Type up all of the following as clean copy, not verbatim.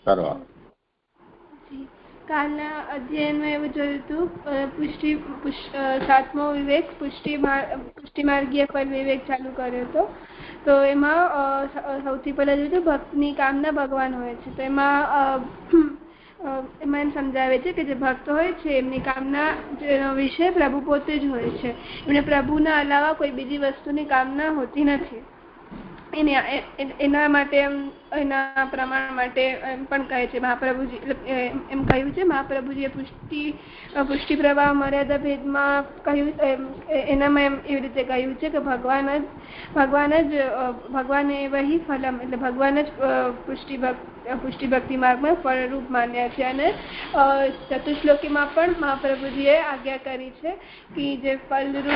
કરવા. કાલના અધ્યયનમાં એવું જોયું હતું, સાતમો વિવેક પુષ્ટિ માર્ગીય ફળ વિવેક ચાલુ કર્યો હતો. તો એમાં સૌથી પહેલા જોયું હતું ભક્તની કામના ભગવાન હોય છે. તો એમાં એમ સમજાવે છે કે જે ભક્ત હોય છે એમની કામના વિશે પ્રભુ પોતે જ હોય છે. એમને પ્રભુના અલાવા કોઈ બીજી વસ્તુની કામના હોતી નથી. એના માટે એના પ્રમાણ માટે એમ પણ કહે છે મહાપ્રભુજી, એમ કહ્યું છે મહાપ્રભુજીએ પુષ્ટિ પ્રવાહ મર્યાદા ભેદમાં કહ્યું, એનામાં એમ એવી રીતે કહ્યું છે કે ભગવાન એ વહી ફલમ, એટલે ભગવાન જ પુષ્ટિ ભક્તિ માર્ગમાં ફળરૂપ માન્યા છે. અને ચતુશ્લોકીમાં પણ મહાપ્રભુજીએ આજ્ઞા કરી છે કે જે ફલરૂપ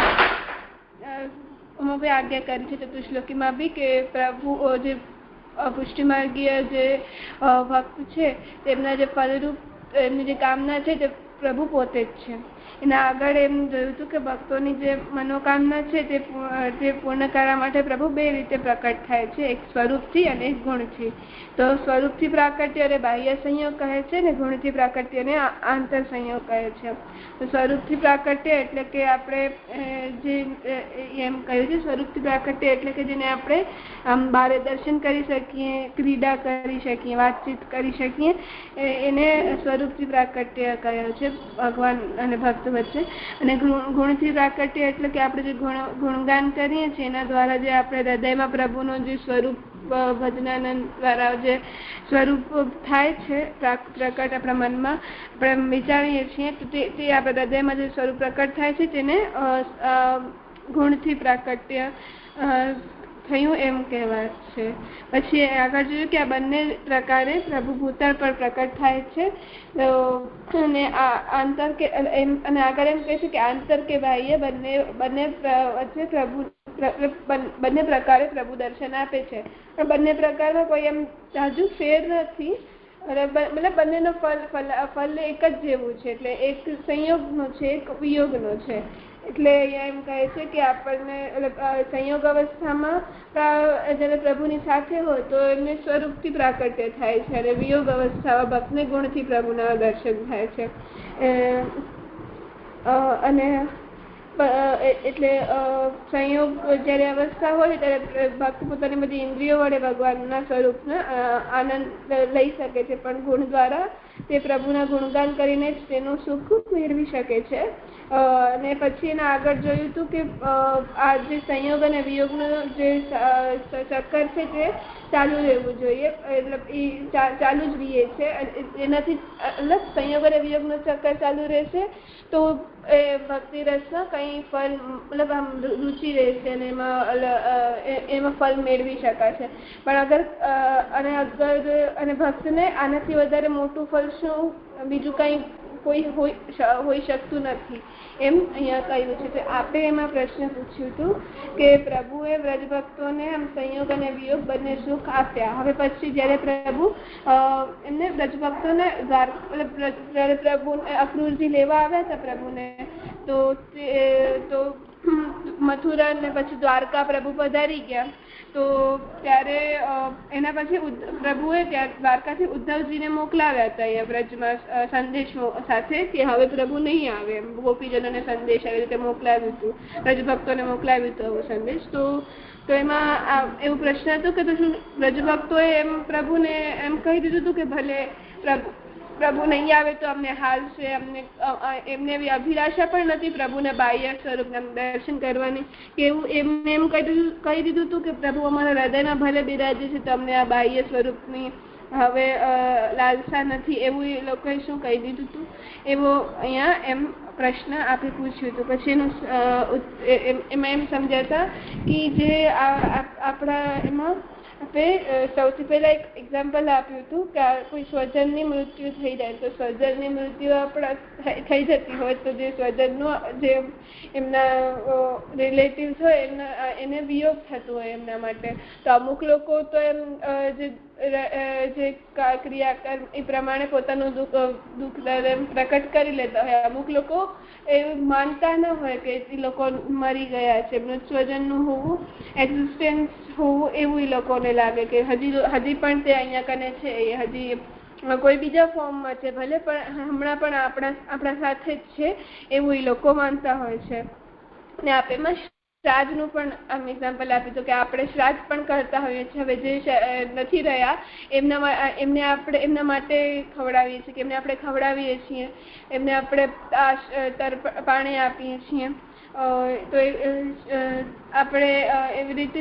આજ્ઞા કરી છે ચતુશ્લોકીમાં બી કે પ્રભુ જે પુષ્ટિ માર્ગીય જે ભક્ત છે તેમના જે ફલરૂપ એમની જે કામના છે તે પ્રભુ પોતે જ છે. એના આગળ એમ જોયું હતું કે ભક્તોની જે મનોકામના છે તે પૂર્ણ કરવા માટે પ્રભુ બે રીતે પ્રકટ થાય છે, એક સ્વરૂપથી અને એક ગુણથી. તો સ્વરૂપથી પ્રાકટ્ય અને બાહ્ય સંયોગ કહે છે ને ગુણથી પ્રાકટ્ય અને આંતર સંયોગ કહે છે. તો સ્વરૂપથી પ્રાકટ્ય એટલે કે આપણે જે એમ કહ્યું છે સ્વરૂપથી પ્રાકટ્ય એટલે કે જેને આપણે આમ બારે દર્શન કરી શકીએ, ક્રીડા કરી શકીએ, વાતચીત કરી શકીએ, એને સ્વરૂપથી પ્રાકટ્ય કહ્યું છે ભગવાન અને ભક્ત વચ્ચે. અને ગુણથી પ્રાકટ્ય એટલે કે આપણે જે ગુણગાન કરીએ છીએ એના દ્વારા જે આપણે હૃદયમાં પ્રભુનું જે સ્વરૂપ ભજનાનંદ દ્વારા જે સ્વરૂપ થાય છે પ્રકટ આપણા મનમાં આપણે વિચારીએ છીએ તો તે આપણા હૃદયમાં જે સ્વરૂપ પ્રકટ થાય છે તેને ગુણથી પ્રાકટ્ય થયું એમ કહેવાય છે. પછી આગળ જોયું કે આ બંને પ્રકારે પ્રભુ ભૂતળ પર પ્રકટ થાય છે. અને આંતર કે અને આગળ એમ કહે છે કે આંતર કે બાહ્ય બંને વચ્ચે બંને પ્રકારે પ્રભુ દર્શન આપે છે. પણ બંને પ્રકારમાં કોઈ એમ હજુ ફેર નથી, મતલબ બંનેનો ફલ એક જ જેવું છે. એટલે એક સંયોગનો છે, એક વિયોગનો છે. એટલે અહીંયા એમ કહે છે કે આપણને સંયોગ અવસ્થામાં જ્યારે પ્રભુની સાથે હોય તો એમને સ્વરૂપથી પ્રાકટ્ય થાય છે, અને વિયોગ અવસ્થામાં ભક્તને ગુણથી પ્રભુના દર્શન થાય છે. અને એટલે સંયોગ જ્યારે અવસ્થા હોય ત્યારે ભક્ત પોતાની બધી ઇન્દ્રિયો વડે ભગવાનના સ્વરૂપના આનંદ લઈ શકે છે, પણ ગુણ દ્વારા તે પ્રભુના ગુણગાન કરીને જ તેનું સુખ મેળવી શકે છે. અને પછી એના આગળ જોયું હતું કે આ જે સંયોગ અને વિયોગનો જે ચક્કર છે તે ચાલુ રહેવું જોઈએ, મતલબ એ ચાલુ જ રહીએ છે. એનાથી મતલબ સંયોગ અને વિયોગનો ચક્કર ચાલુ રહેશે તો એ ભક્તિ રસમાં કંઈ ફળ મતલબ આમ રુચિ રહેશે અને એમાં ફળ મેળવી શકાશે. પણ અને ભક્તને આનાથી વધારે મોટું ફળ શું બીજું કંઈ કોઈ હોઈ શકતું નથી એમ અહીંયા કહ્યું છે. આપણે એમાં પ્રશ્ન પૂછ્યું હતું કે પ્રભુએ વ્રજભક્તોને આમ સંયોગ અને વિયોગ બંને સુખ આપ્યા. હવે પછી જ્યારે પ્રભુ એમને વ્રજભક્તોને પ્રભુ અક્રૂરથી લેવા આવ્યા હતા પ્રભુને, તો મથુરા ને પછી દ્વારકા પ્રભુ પધારી ગયા. તો ત્યારે એના પછી પ્રભુએ દ્વારકાથી ઉદ્ધવજીને મોકલાવ્યા હતા અહીંયા વ્રજમાં સંદેશ સાથે કે હવે પ્રભુ નહીં આવે, એમ ગોપીજનોને સંદેશ આવી રીતે મોકલાવ્યું હતું, વ્રજભક્તોને મોકલાવ્યું હતું એવો સંદેશ. તો એમાં એવું પ્રશ્ન હતો કે તો શું વ્રજભક્તોએ એમ પ્રભુને એમ કહી દીધું હતું કે ભલે પ્રભુ નહીં આવે તો અમને હાલ છે, એમને એવી અભિલાષા પણ નથી પ્રભુના બાહ્ય સ્વરૂપના દર્શન કરવાની, કે એવું એમને એમ કહી દીધું હતું કે પ્રભુ અમારા હૃદયમાં ભલે બિરાજે છે તો અમને આ બાહ્ય સ્વરૂપની હવે લાલસા નથી, એવું એ લોકોએ શું કહી દીધું હતું એવો અહીંયા એમ પ્રશ્ન આપણે પૂછ્યું હતું. પછી એમાં એમ સમજાતા કે જે આપણા એમાં આપણે સૌથી પહેલાં એક એક્ઝામ્પલ આપ્યું હતું કે કોઈ સ્વજનની મૃત્યુ થઈ જાય તો સ્વજનની મૃત્યુ આપણા થઈ જતી હોય તો જે સ્વજનનું જે એમના રિલેટિવ્સ હોય એને વિયોગ થતું હોય એમના માટે. તો અમુક લોકો તો એમ જે ક્રિયા એ પ્રમાણે પોતાનું દુઃખ દર્દ પ્રકટ કરી લેતા હોય. અમુક લોકો એવું માનતા ન હોય કે એ લોકો મરી ગયા છે, એમનું સ્વજનનું હોવું, એક્ઝિસ્ટન્સ હોવું એવું એ લોકોને લાગે કે હજી પણ તે અહીંયા કને છે, હજી કોઈ બીજા ફોર્મમાં છે, ભલે પણ હમણાં પણ આપણા સાથે જ છે એવું એ લોકો માનતા હોય છે. ને આપણે એમાં શ્રાદ્ધનું પણ આમ એક્ઝામ્પલ આપ્યું હતું કે આપણે શ્રાદ્ધ પણ કરતા હોઈએ છીએ. હવે જે નથી રહ્યા એમને આપણે એમના માટે ખવડાવીએ છીએ, કે એમને આપણે ખવડાવીએ છીએ, એમને આપણે પાણી આપીએ છીએ. તો આપણે એવી રીતે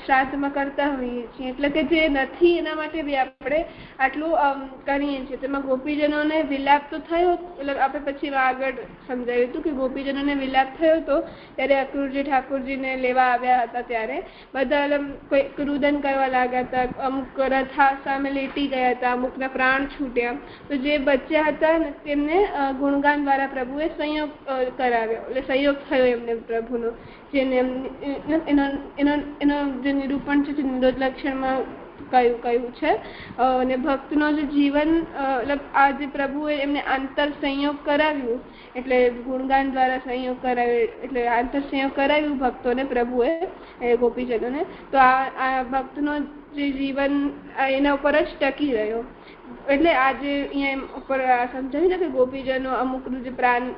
શ્રાદ્ધમાં કરતા હોઈએ છીએ. એટલે કે જે નથી એના માટે બી આપણે આટલું કરીએ છીએ. તેમાં ગોપીજનોને વિલાપ તો થયો, એટલે આપણે પછી આગળ સમજાવ્યું હતું કે ગોપીજનોને વિલાપ થયો હતો ત્યારે અક્રૂરજી ઠાકોરજીને લેવા આવ્યા હતા. ત્યારે બધા કોઈ ક્રુદન કરવા લાગ્યા હતા, અમુક રથા સામે લેટી ગયા હતા, અમુકના પ્રાણ છૂટ્યા. તો જે બચ્યા હતા તેમને ગુણગાન દ્વારા પ્રભુએ સંયોગ કરાવ્યો, એટલે સંયોગ થયો એમને પ્રભુનો. જેને એનો જે નિરૂપણ છે તે નિરોધ લક્ષણમાં કહ્યું છે. અને ભક્તનો જે જીવન મતલબ આ જે પ્રભુએ એમને આંતર સંયોગ કરાવ્યું, એટલે ગુણગાન દ્વારા સંયોગ કરાવ્યો, એટલે આંતર સંયોગ કરાવ્યું ભક્તોને પ્રભુએ ગોપીજનોને. તો આ ભક્તનો જે જીવન એના ઉપર જ ટકી રહ્યો. એટલે આજે અહીંયા ઉપર સમજાવ્યું ને કે ગોપીજનો અમુકનું જે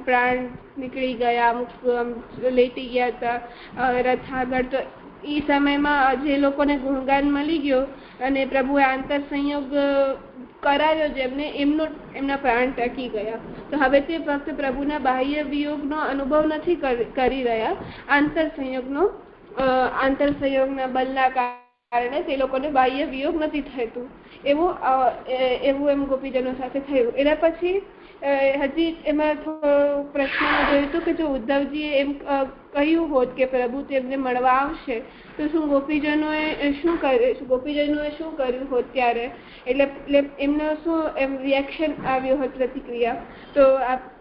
પ્રાણ નીકળી ગયા, અમુક લેટી ગયા હતા રથ આગળ. તો એ સમયમાં જે લોકોને ગુણગાન મળી ગયો અને પ્રભુએ આંતર સંયોગ કરાવ્યો જેમને, એમના પ્રાણ ટકી ગયા. તો હવે તે ફક્ત પ્રભુના બાહ્ય વિયોગનો અનુભવ નથી કરી રહ્યા, આંતર સંયોગના બલના કારણે તે લોકોને બાહ્ય વિયોગ નથી થતું. એવું એમ ગોપીજનો સાથે થયું. એના પછી હજી એમાં પ્રશ્નમાં જોયું હતું કે જો ઉદ્ધવજીએ એમ કહ્યું હોત કે પ્રભુ તેમને મળવા આવશે તો શું ગોપીજનોએ શું કર્યું હોત ત્યારે, એટલે એમનો શું એમ રિએક્શન આવ્યો હોત, પ્રતિક્રિયા. તો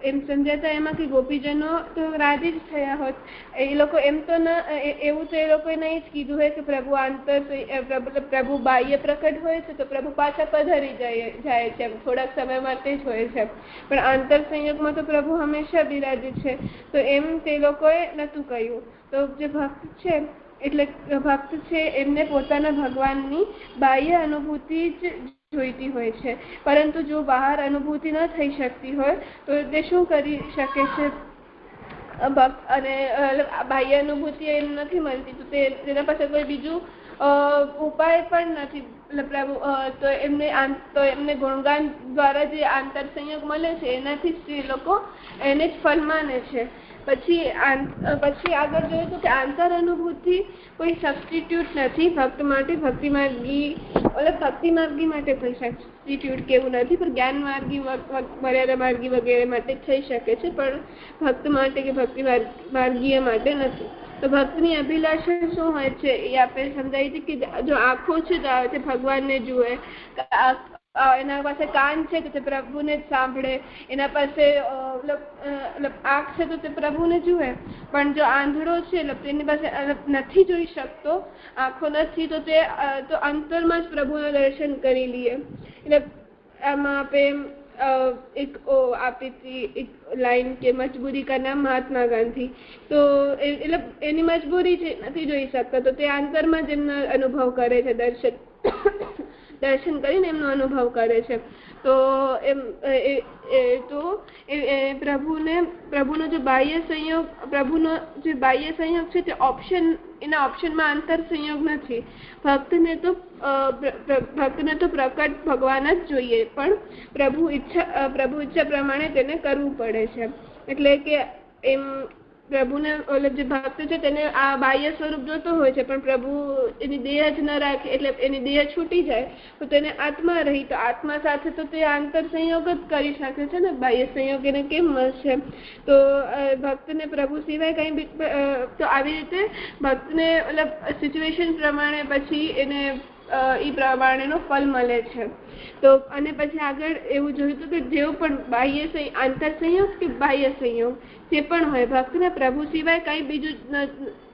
એમ સમજાતા એમાં કે ગોપીજનો તો રાજી જ થયા હોત. એ લોકો એમ તો એવું તો એ લોકોએ નહીં જ કીધું હોય કે પ્રભુ બાહ્ય પ્રકટ હોય છે તો પ્રભુ પાછા પધારી જાય છે, થોડાક સમય માટે જ હોય છે. પણ આંતર સંયોગમાં તો પ્રભુ હંમેશા બિરાજે છે. તો એમ તે લોકોએ નહોતું કહ્યું. તો જે ભક્ત છે એમને પોતાના ભગવાનની બાહ્ય અનુભૂતિ જ જોઈતી હોય છે. પરંતુ જો બહાર અનુભૂતિ ન થઈ શકતી હોય તો તે શું કરી શકે છે? અને બાહ્ય અનુભૂતિ એમ નથી મળતી તો તેના પાસે કોઈ બીજું ઉપાય પણ નથી. તો એમને ગુણગાન દ્વારા જે આંતર સંયોગ મળે છે એનાથી જ લોકો એને જ ફલ માને છે. પછી આગળ જોયું તો કે આંતર અનુભૂતિ કોઈ સબસ્ટિટ્યુટ નથી ભક્ત માટે. ભક્તિ માર્ગી માટે કોઈ સબસ્ટિટ્યુટ કેવું નથી, પણ જ્ઞાન માર્ગી, મર્યાદા માર્ગી વગેરે માટે થઈ શકે છે, પણ ભક્ત માટે કે ભક્તિ માર્ગીય માટે નથી. તો ભક્તની અભિલાષા શું હોય છે એ આપણે સમજાવી હતી કે જો આંખો છે તો તે ભગવાનને જુએ, એના પાસે કાન છે તો તે પ્રભુને જ સાંભળે, એના પાસે આંખ છે તો તે પ્રભુને જુએ. પણ જો આંધળો છે તેની પાસે નથી જોઈ શકતો, આંખો નથી, તો અંતરમાં જ પ્રભુના દર્શન કરી લઈએ. એટલે આમાં આપણે એક આપી હતી એક લાઈન કે મજબૂરી કા નામ મહાત્મા ગાંધી. તો એટલે એની મજબૂરી છે, નથી જોઈ શકતા, તો તે અંતરમાં જ એમનો અનુભવ કરે છે, દર્શન કરીને એમનો અનુભવ કરે છે. તો પ્રભુનો જે બાહ્ય સંયોગ છે તે એના ઓપ્શનમાં આંતર સંયોગ નથી. ભક્તને તો પ્રકટ ભગવાન જ જોઈએ, પણ પ્રભુ ઈચ્છા પ્રમાણે તેને કરવું પડે છે. એટલે કે એમ પ્રભુને જે ભક્ત છે તેને આ બાહ્ય સ્વરૂપ જોતો હોય છે, પણ પ્રભુ એની દેહ જ ન રાખે, એટલે એની દેહ છૂટી જાય તો તેને આત્મા રહી, તો આત્મા સાથે તો તે આંતર સંયોગ જ કરી શકે છે ને, બાહ્ય સંયોગ એને કેમ મળશે? તો ભક્તને પ્રભુ સિવાય કઈ તો આવી રીતે ભક્તને સિચ્યુએશન પ્રમાણે પછી એને એ પ્રમાણેનો ફલ મળે છે. તો અને પછી આગળ એવું જોયું હતું કે જેવું પણ આંતર સંયોગ કે બાહ્ય સંયોગ જે પણ હોય, ભક્તને પ્રભુ સિવાય કઈ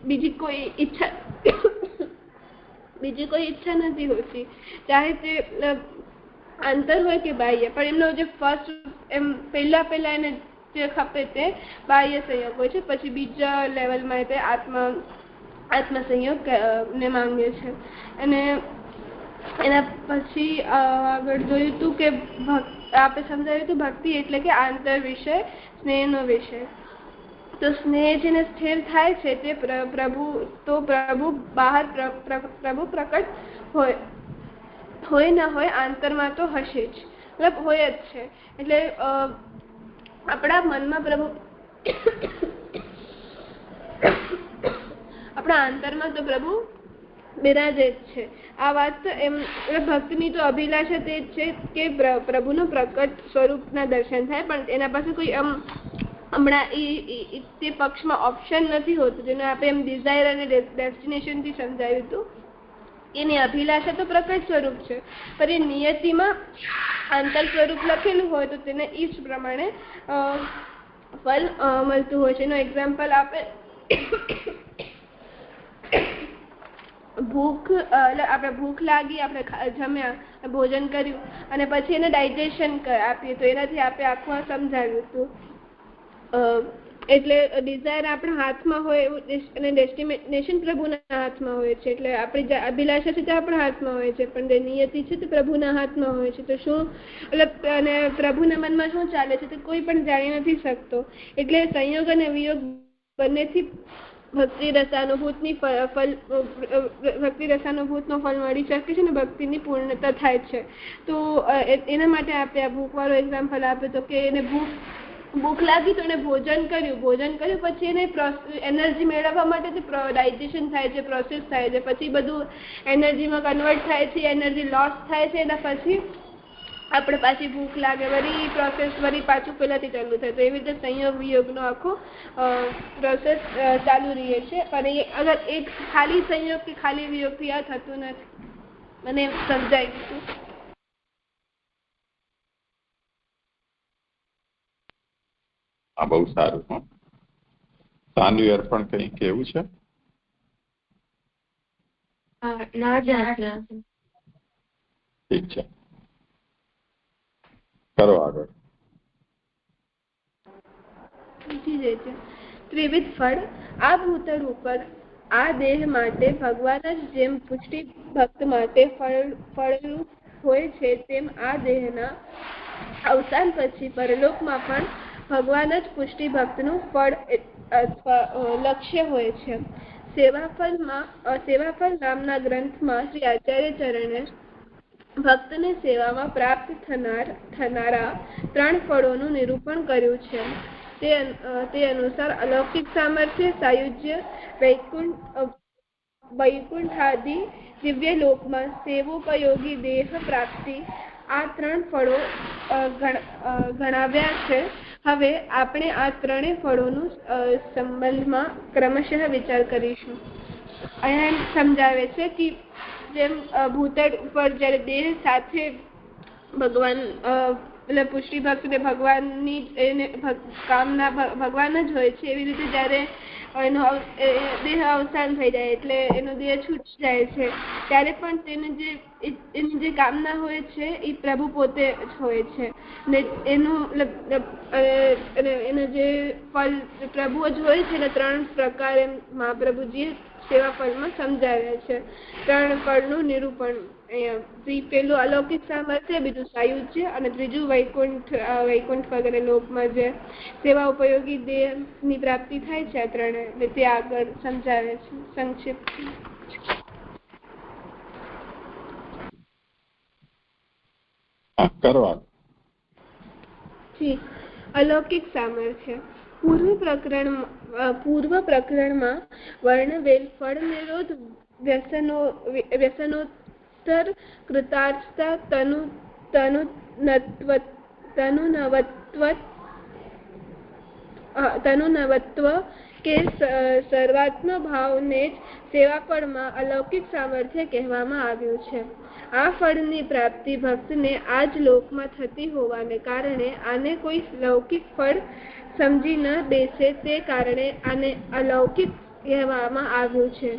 બીજી કોઈ ઈચ્છા નથી હોતી, ચાહે તે આંતર હોય કે બાહ્ય. પણ એમનો જે ફર્સ્ટ એમ પહેલા એને જે ખપે તે બાહ્ય સંયોગ હોય છે, પછી બીજા લેવલમાં તે આત્મ સંયોગ ને માંગે છે. અને એના પછી આગળ જોયું હતું કે આપણે સમજાવ્યું હતું ભક્તિ એટલે કે આંતર વિષય, સ્નેહનો વિષય. તો સ્નેહ જેને સ્થિર થાય છે તે પ્રભુ બહાર પ્રભુ પ્રકટ હોય ના હોય આંતરમાં તો હશે જ, મતલબ હોય જ છે. એટલે આપણા મનમાં પ્રભુ આપણા આંતરમાં તો પ્રભુ બિરાજે જ છે. આ વાત તો એમ ભક્તની તો અભિલાષા તે જ છે કે પ્રભુનું પ્રકટ સ્વરૂપના દર્શન થાય, પણ એના પાસે કોઈ હમણાં તે પક્ષમાં ઓપ્શન નથી હોતું, જેને આપણે એમ ડિઝાયર અને ડેસ્ટિનેશનથી સમજાવ્યું હતું. એની અભિલાષા તો પ્રકટ સ્વરૂપ છે, પણ એ નિયતિમાં આંતર સ્વરૂપ લખેલું હોય તો તેને એ જ પ્રમાણે ફલ મળતું હોય છે. એનો એક્ઝામ્પલ આપે આપણે ભૂખ લાગી, આપણે જમ્યા, ભોજન કર્યું અને પછી એને ડાયજેશન આપીએ તો એનાથી આપણે આખું સમજાવ્યું હતું. એટલે ડિઝાયર આપણા હાથમાં હોય અને ડેસ્ટિનેશન પ્રભુના હાથમાં હોય છે. એટલે આપણી અભિલાષા છે તે આપણા હાથમાં હોય છે, પણ જે નિયતિ છે તે પ્રભુના હાથમાં હોય છે. તો શું મતલબ અને પ્રભુના મનમાં શું ચાલે છે તે કોઈ પણ જાણી નથી શકતો. એટલે સંયોગ અને વિયોગ બંનેથી ભક્તિ રસાનુભૂતનો ફળ મળી શકે છે અને ભક્તિની પૂર્ણતા થાય છે. તો એના માટે આપણે આ ભૂખવાળો એક્ઝામ્પલ આપ્યો તો કે એને ભૂખ લાગી તો એને ભોજન કર્યું પછી એને એનર્જી મેળવવા માટે ડાયજેશન થાય છે, પ્રોસેસ થાય છે, પછી બધું એનર્જીમાં કન્વર્ટ થાય છે, એનર્જી લોસ થાય છે. એના પછી આપણે પાછી ભૂખ લાગે, વળી પ્રોસેસ વળી પાછું પહેલાંથી ચાલુ થાય. તો એવી રીતે સંયોગ વિયોગનો આખો પ્રોસેસ ચાલુ રહે છે. પણ એ અગર એક ખાલી સંયોગ કે ખાલી વિયોગથી આ થતું નથી. મને સમજાઈ ગયું. હા, બહુ સારું. સાન્વી અર્પણ કંઈ કેવું છે? ઠીક છે, કરો આગળ. ત્રિવિધ ફળ. આ ભૂતળ ઉપર આ દેહ માટે ભગવાન જ જેમ પુષ્ટિ ભક્ત માટે ફળરૂપ હોય છે, તેમ આ દેહના અવસાન પછી પરલોકમાં પણ ભગવાન જ પુષ્ટિ ભક્તનું ફળ લક્ષ્ય હોય છે. સેવાફળ નામના ગ્રંથમાં શ્રી આચાર્ય ચરણે ભક્તને સેવામાં પ્રાપ્ત થનારા 3 ફળોનું નિરૂપણ કર્યું છે. તે અનુસાર અલૌકિક સામર્થ્ય, સાયુજ્ય, વૈકુંઠાદિ દિવ્ય લોકમાં સેવોપયોગી દેહ પ્રાપ્તિ, આ 3 ફળો ગણાવ્યા છે. હવે આપણે આ 3 ફળોનું સંબંધમાં ક્રમશઃ વિચાર કરીશું. અહીંયા સમજાવે છે કે જેમ ભૂતળ ઉપર જ્યારે દેહ સાથે ભગવાન પુષ્ટિ ભક્તને ભગવાનની કામના ભગવાન જ હોય છે, એવી રીતે જ્યારે એનો દેહ અવસાન થઈ જાય એટલે એનો દેહ છૂટી જાય છે ત્યારે પણ એની જે કામના હોય છે એ પ્રભુ પોતે જ હોય છે. ને એનું જે ફળ પ્રભુ જ હોય છે ને 3 પ્રકારે મહાપ્રભુજીએ સેવા ફળમાં સમજાવ્યા છે. 3 ફળનું નિરૂપણ અહીંયા પેલું અલૌકિક સામર્થ્ય, બીજું સાયુજ્ય અને ત્રીજું વૈકુંઠ વગેરે લોકમાં જે સેવા ઉપયોગી દેહની પ્રાપ્તિ થાય છે. આ 3 એટલે તે આગળ સમજાવે છે સંક્ષિપ્ત. અલૌકિક સામર્થ્ય. પૂર્વ પ્રકરણમાં વર્ણવેલ ફળ નિરોધ, વ્યસનોત્તર કૃતાર્થતા, તનુનવત્વ કે સર્વાત્મ ભાવને જ સેવા ફળમાં અલૌકિક સામર્થ્ય કહેવામાં આવ્યું છે. આ ફળની પ્રાપ્તિ ભક્તને આ જ લોકમાં થતી હોવાને કારણે આને કોઈ લૌકિક ફળ સમજી ન બેસે, તે કારણે આને અલૌકિક કહેવામાં આવ્યું છે.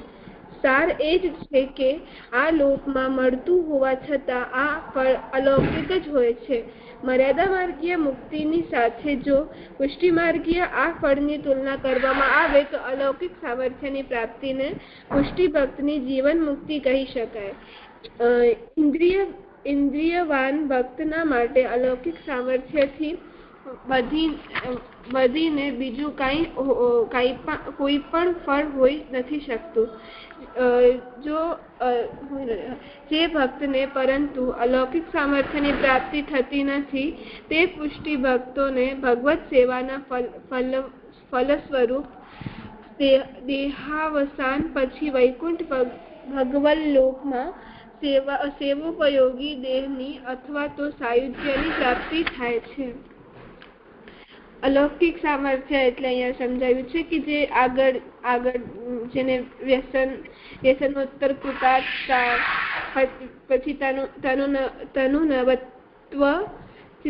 સાર એ જ છે કે આ લોકમાં મળતું હોવા છતાં આ ફળ અલૌકિક જ હોય છે. મર્યાદા માર્ગીય મુક્તિની સાથે જો પુષ્ટિ માર્ગીય આ ફળની તુલના કરવામાં આવે તો અલૌકિક સામર્થ્યની પ્રાપ્તિને પુષ્ટિ ભક્તની જીવન મુક્તિ કહી શકાય. ઇન્દ્રિયવાન ભક્તના માટે અલૌકિક સામર્થ્યથી બધીને બીજું કોઈ પણ ફળ હોઈ નથી શકતું. જે ભક્તને પરંતુ અલૌકિક સામર્થ્યની પ્રાપ્તિ થતી નથી તે પુષ્ટિ ભક્તોને ભગવત સેવાના ફલ સ્વરૂપ દેહાવસાન પછી વૈકુંઠ ભગવત લોકમાં સેવોપયોગી દેહની અથવા તો સાયુજ્યની પ્રાપ્તિ થાય છે. અલૌકિક સામર્થ્ય એટલે અહીંયા સમજાવ્યું છે કે જે આગળ જેને વ્યસનોત્તર કૃતાર્થતા પછી તનુનવત્વ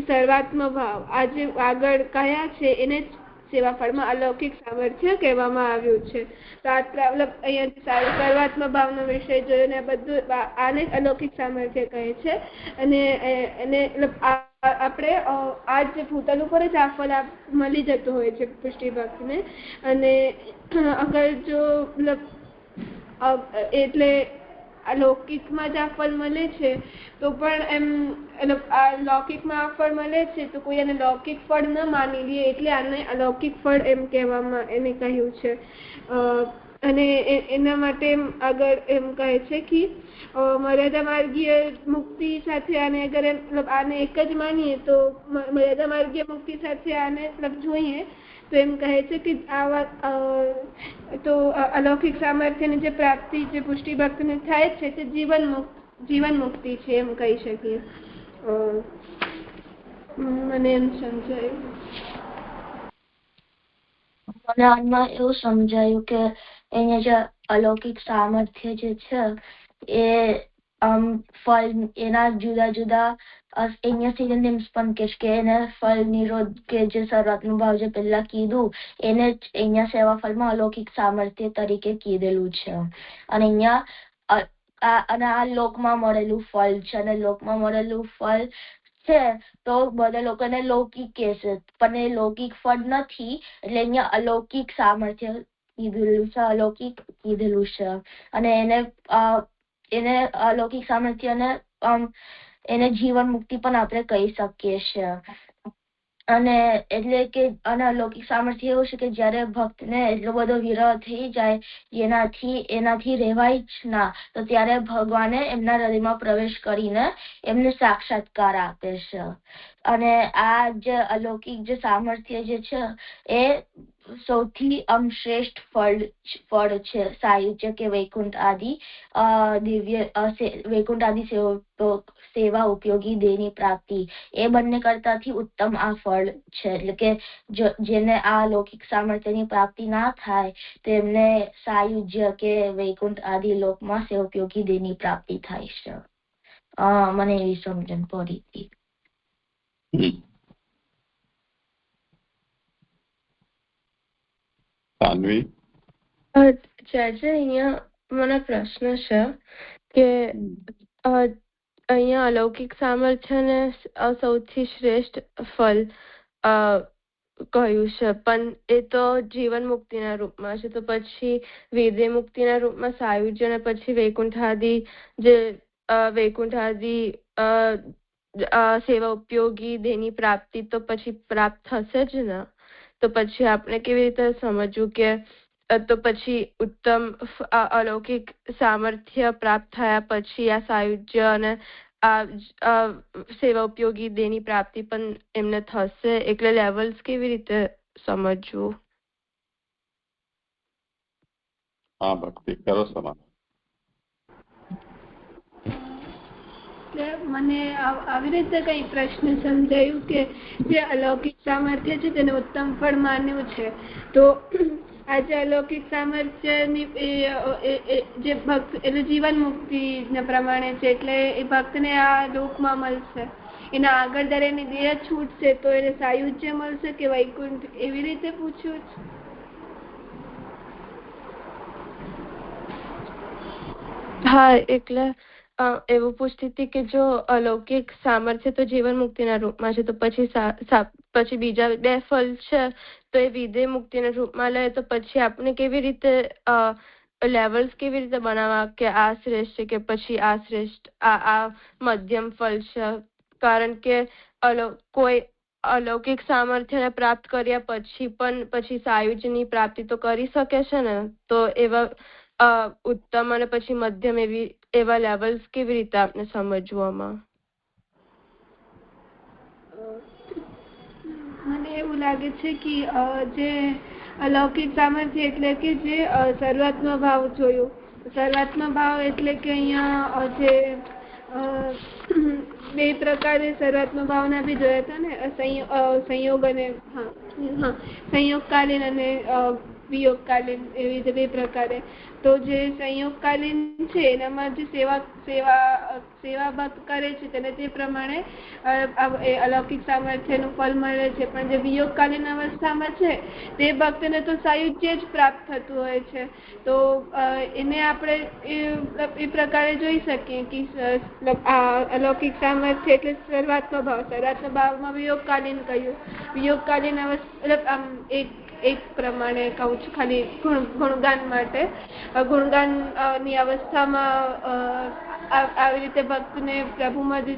સર્વાત્મ ભાવ આ જે આગળ કયા છે એને સેવા ફળમાં અલૌકિક સામર્થ્ય કહેવામાં આવ્યું છે. તો અહીંયા સર્વાત્મ ભાવનો વિષય જોયો ને બધું આને અલૌકિક સામર્થ્ય કહે છે. અને આપણે આ જે ભૂતલ ઉપર જ આ ફળ મળી જતું હોય છે પુષ્ટિ ભક્તને. અને અગર જો એટલે લૌકિકમાં જ આ ફળ મળે છે તો પણ આ લૌકિકમાં આ ફળ મળે છે તો કોઈ એને લૌકિક ફળ ન માની લે એટલે આને અલૌકિક ફળ એમ કહેવામાં એને કહ્યું છે. અને એના માટે આગળ એમ કહે છે કે મર્યાદા માર્ગીય મુક્તિ સાથે આને અગર આને એક જ માનીએ તો મર્યાદા માર્ગીય મુક્તિ સાથે આને જોઈએ તો એમ કહે છે કે તો અલૌકિક સામર્થ્યની જે પ્રાપ્તિ જે પુષ્ટિ ભક્તને થાય છે તે જીવન મુક્તિ છે એમ કહી શકીએ. મને એમ સમજાયું. મને આમાં એવું સમજાયું કે અહીંયા જે અલૌકિક સામર્થ્ય જે છે એ ફળ એના જુદા જુદા અહીંયા સિનોનિમ્સ પણ કે એને ફળ નિરોધ કે જે સર્વાત્મ ભાવ જે પહેલા કીધું એને જ અહીંયા સેવા ફળમાં અલૌકિક સામર્થ્ય તરીકે કીધેલું છે. અને અહીંયા આ લોકમાં મળેલું ફળ છે અને લોકમાં મળેલું ફળ છે તો બધા લોકોને લૌકિક કહેશે પણ એ લૌકિક ફળ નથી એટલે અહીંયા અલૌકિક સામર્થ્ય કીધેલું છે અલૌકિક કીધેલું છે. અને એને અલૌકિક સામર્થ્યને એને જીવન મુક્તિ પણ આપણે કહી શકીએ છીએ. અને એટલે કે અલૌકિક સામર્થ્ય એવું છે કે જયારે ભક્તને એટલો બધો વિરહ થઈ જાય એનાથી રહેવાય જ ના તો ત્યારે ભગવાને એમના હૃદયમાં પ્રવેશ કરીને એમને સાક્ષાત્કાર આપે છે. અને આ જે અલૌકિક જે સામર્થ્ય જે છે એ સૌથી શ્રેષ્ઠ ફળ છે સાયુજ્ય કે વૈકુંઠ આદિ દિવ્ય વૈકુંઠ આદિ સેવા ઉપયોગી દેહની પ્રાપ્તિ એ બંને કરતાથી ઉત્તમ આ ફળ છે. એટલે કે જેને આ લૌકિક સામર્થ્યની પ્રાપ્તિ ના થાય તેમને સાયુજ્ય કે વૈકુંઠ આદિ લોકમાં સેવા ઉપયોગી દેહની પ્રાપ્તિ થાય છે. મને એવી સમજણ પડી હતી. અહીંયા મને પ્રશ્ન છે કે અહીંયા અલૌકિક સામર્થ્યને સૌથી શ્રેષ્ઠ ફળ કહ્યું છે પણ એ તો જીવન મુક્તિના રૂપમાં છે તો પછી વિદેહ મુક્તિના રૂપમાં સાયુજ્ય અને પછી વૈકુંઠ આદિ સેવા ઉપયોગી દેહની પ્રાપ્તિ તો પછી પ્રાપ્ત થશે જ ને. તો પછી આપણે કેવી રીતે સમજવું કે તો પછી ઉત્તમ અલૌકિક સામર્થ્ય પ્રાપ્ત થયા પછી આ સાયુજ્ય અને આ સેવા ઉપયોગી દેહની પ્રાપ્તિ પણ એમને થશે એટલે લેવલ્સ કેવી રીતે સમજવું? હા ભક્તિ કરો સમાન. મને આવી રીતે કઈ પ્રશ્ન સમજાયું કે જે અલૌકિક સામર્થ્ય છે તેને ઉત્તમ ફળ માન્યું છે તો આજે અલૌકિક સામર્થ્યની જે ભક્ત એટલે જીવન મુક્તિ પ્રમાણે છે એટલે એ ભક્તને આ લોકમાં મળશે. એના આગળ જ્યારે એની દેહ છૂટશે તો એને સાયુજ્ય મળશે કે વૈકુંઠ એવી રીતે પૂછ્યું છે. હા એટલે એવું પૂછતી હતી કે જો અલૌકિક સામર્થ્ય તો જીવન મુક્તિના રૂપમાં છે તો પછી બીજા બે ફળ છે તો એ વિદેહ મુક્તિના રૂપમાં લે તો પછી આપણે કેવી રીતે લેવલ્સ કેવી રીતે બનાવવા કે આ શ્રેષ્ઠ છે કે પછી આ શ્રેષ્ઠ, આ મધ્યમ ફળ છે? કારણ કે કોઈ અલૌકિક સામર્થ્યને પ્રાપ્ત કર્યા પછી પણ પછી સાયુજ્યની પ્રાપ્તિ તો કરી શકે છે ને, તો એવા ઉત્તમ અને પછી મધ્યમ એવા લેવલ્સ કેવી રીતે આપણે સમજવું આમાં? મને એવું લાગે છે કે જે અલૌકિક સામર્થ્ય એટલે કે જે શરૂઆતનો ભાવ જોયો. શરૂઆતનો ભાવ એટલે કે અહીંયા જે બે પ્રકારે શરૂઆતનો ભાવના બી જોયા હતા ને, સંયોગ અને સંયોગકાલીન અને વિયોગકાલીન, એવી રીતે બે પ્રકારે. તો જે સંયોગકાલીન છે એનામાં જે સેવા ભક્ત કરે છે તેને તે પ્રમાણે અલૌકિક સામર્થ્યનું ફળ મળે છે. પણ જે વિયોગકાલીન અવસ્થામાં છે તે ભક્તને તો સાયુજ્ય જ પ્રાપ્ત થતું હોય છે. તો એને આપણે એ પ્રકારે જોઈ શકીએ કે અલૌકિક સામર્થ્ય એટલે શરૂઆતનો ભાવમાં વિયોગકાલીન કહ્યું. વિયોગકાલીન અવસ્થા એક પ્રમાણે કહું છું, ખાલી ગુણગાન માટે. ગુણગાનની અવસ્થામાં આવી રીતે ભક્તને પ્રભુમાં જે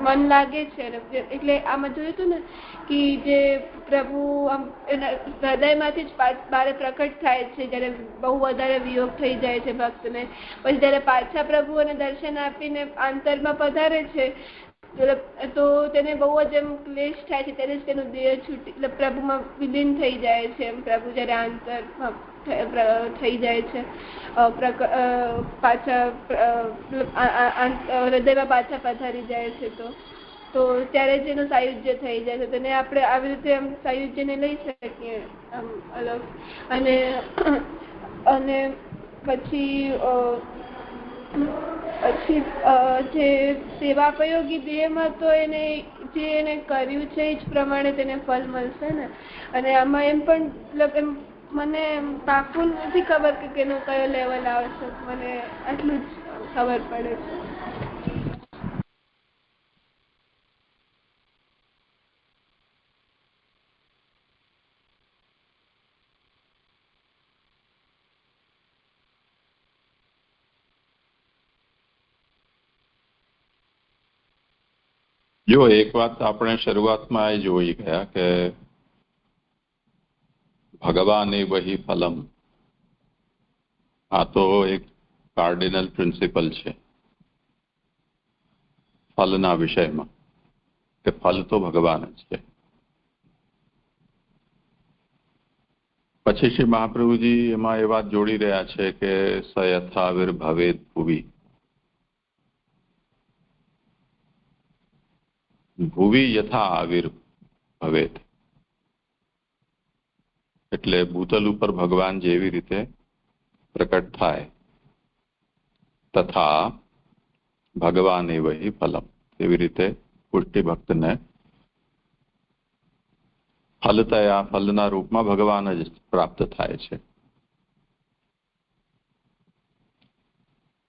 મન લાગે છે, એટલે આમાં જોયું હતું ને કે જે પ્રભુ હૃદયમાંથી જ બારે પ્રકટ થાય છે જયારે બહુ વધારે વિયોગ થઈ જાય છે ભક્તને. પછી જયારે પાછા પ્રભુ અને દર્શન આપીને આંતરમાં પધારે છે તો તેને બહુ જ એમ ક્લેશ થાય છે. ત્યારે જ તેનું દેહ છૂટી પ્રભુમાં વિલીન થઈ જાય છે. એમ પ્રભુ જયારે આંતરમાં થઈ જાય છે, પાછા હૃદયમાં પાછા પધારી જાય છે, તો ત્યારે જ એનું સાયુજ્ય થઈ જાય છે. તેને આપણે આવી રીતે એમ સાયુજ્યને લઈ શકીએ અલગ. અને પછી જે સેવાપયોગી દેહમાં તો એને જે એને કર્યું છે એ જ પ્રમાણે તેને ફળ મળશે ને. અને આમાં એમ પણ એમ મને પાકું નથી ખબર કે તેનું કયો લેવલ આવશે. મને આટલું જ ખબર પડે છે. જો એક વાત આપણે શરૂઆતમાં એ જોઈ ગયા કે ભગવાન એ વહી ફલમ, આ તો એક કાર્ડિનલ પ્રિન્સિપલ છે ફલના વિષયમાં, કે ફલ તો ભગવાન જ છે. પછી શ્રી મહાપ્રભુજી એમાં એ વાત જોડી રહ્યા છે કે સ યથાવિર્ભવેદ ભુવિ, ભુવિ યથા આવિર્ભવેદ, એટલે ભૂતલ ઉપર ભગવાન જેવી રીતે પ્રકટ થાય તથા ભગવાન એ વહી ફલમ, એવી રીતે પુષ્ટિ ભક્તને ફલતયા ફલના રૂપમાં ભગવાન જ પ્રાપ્ત થાય છે.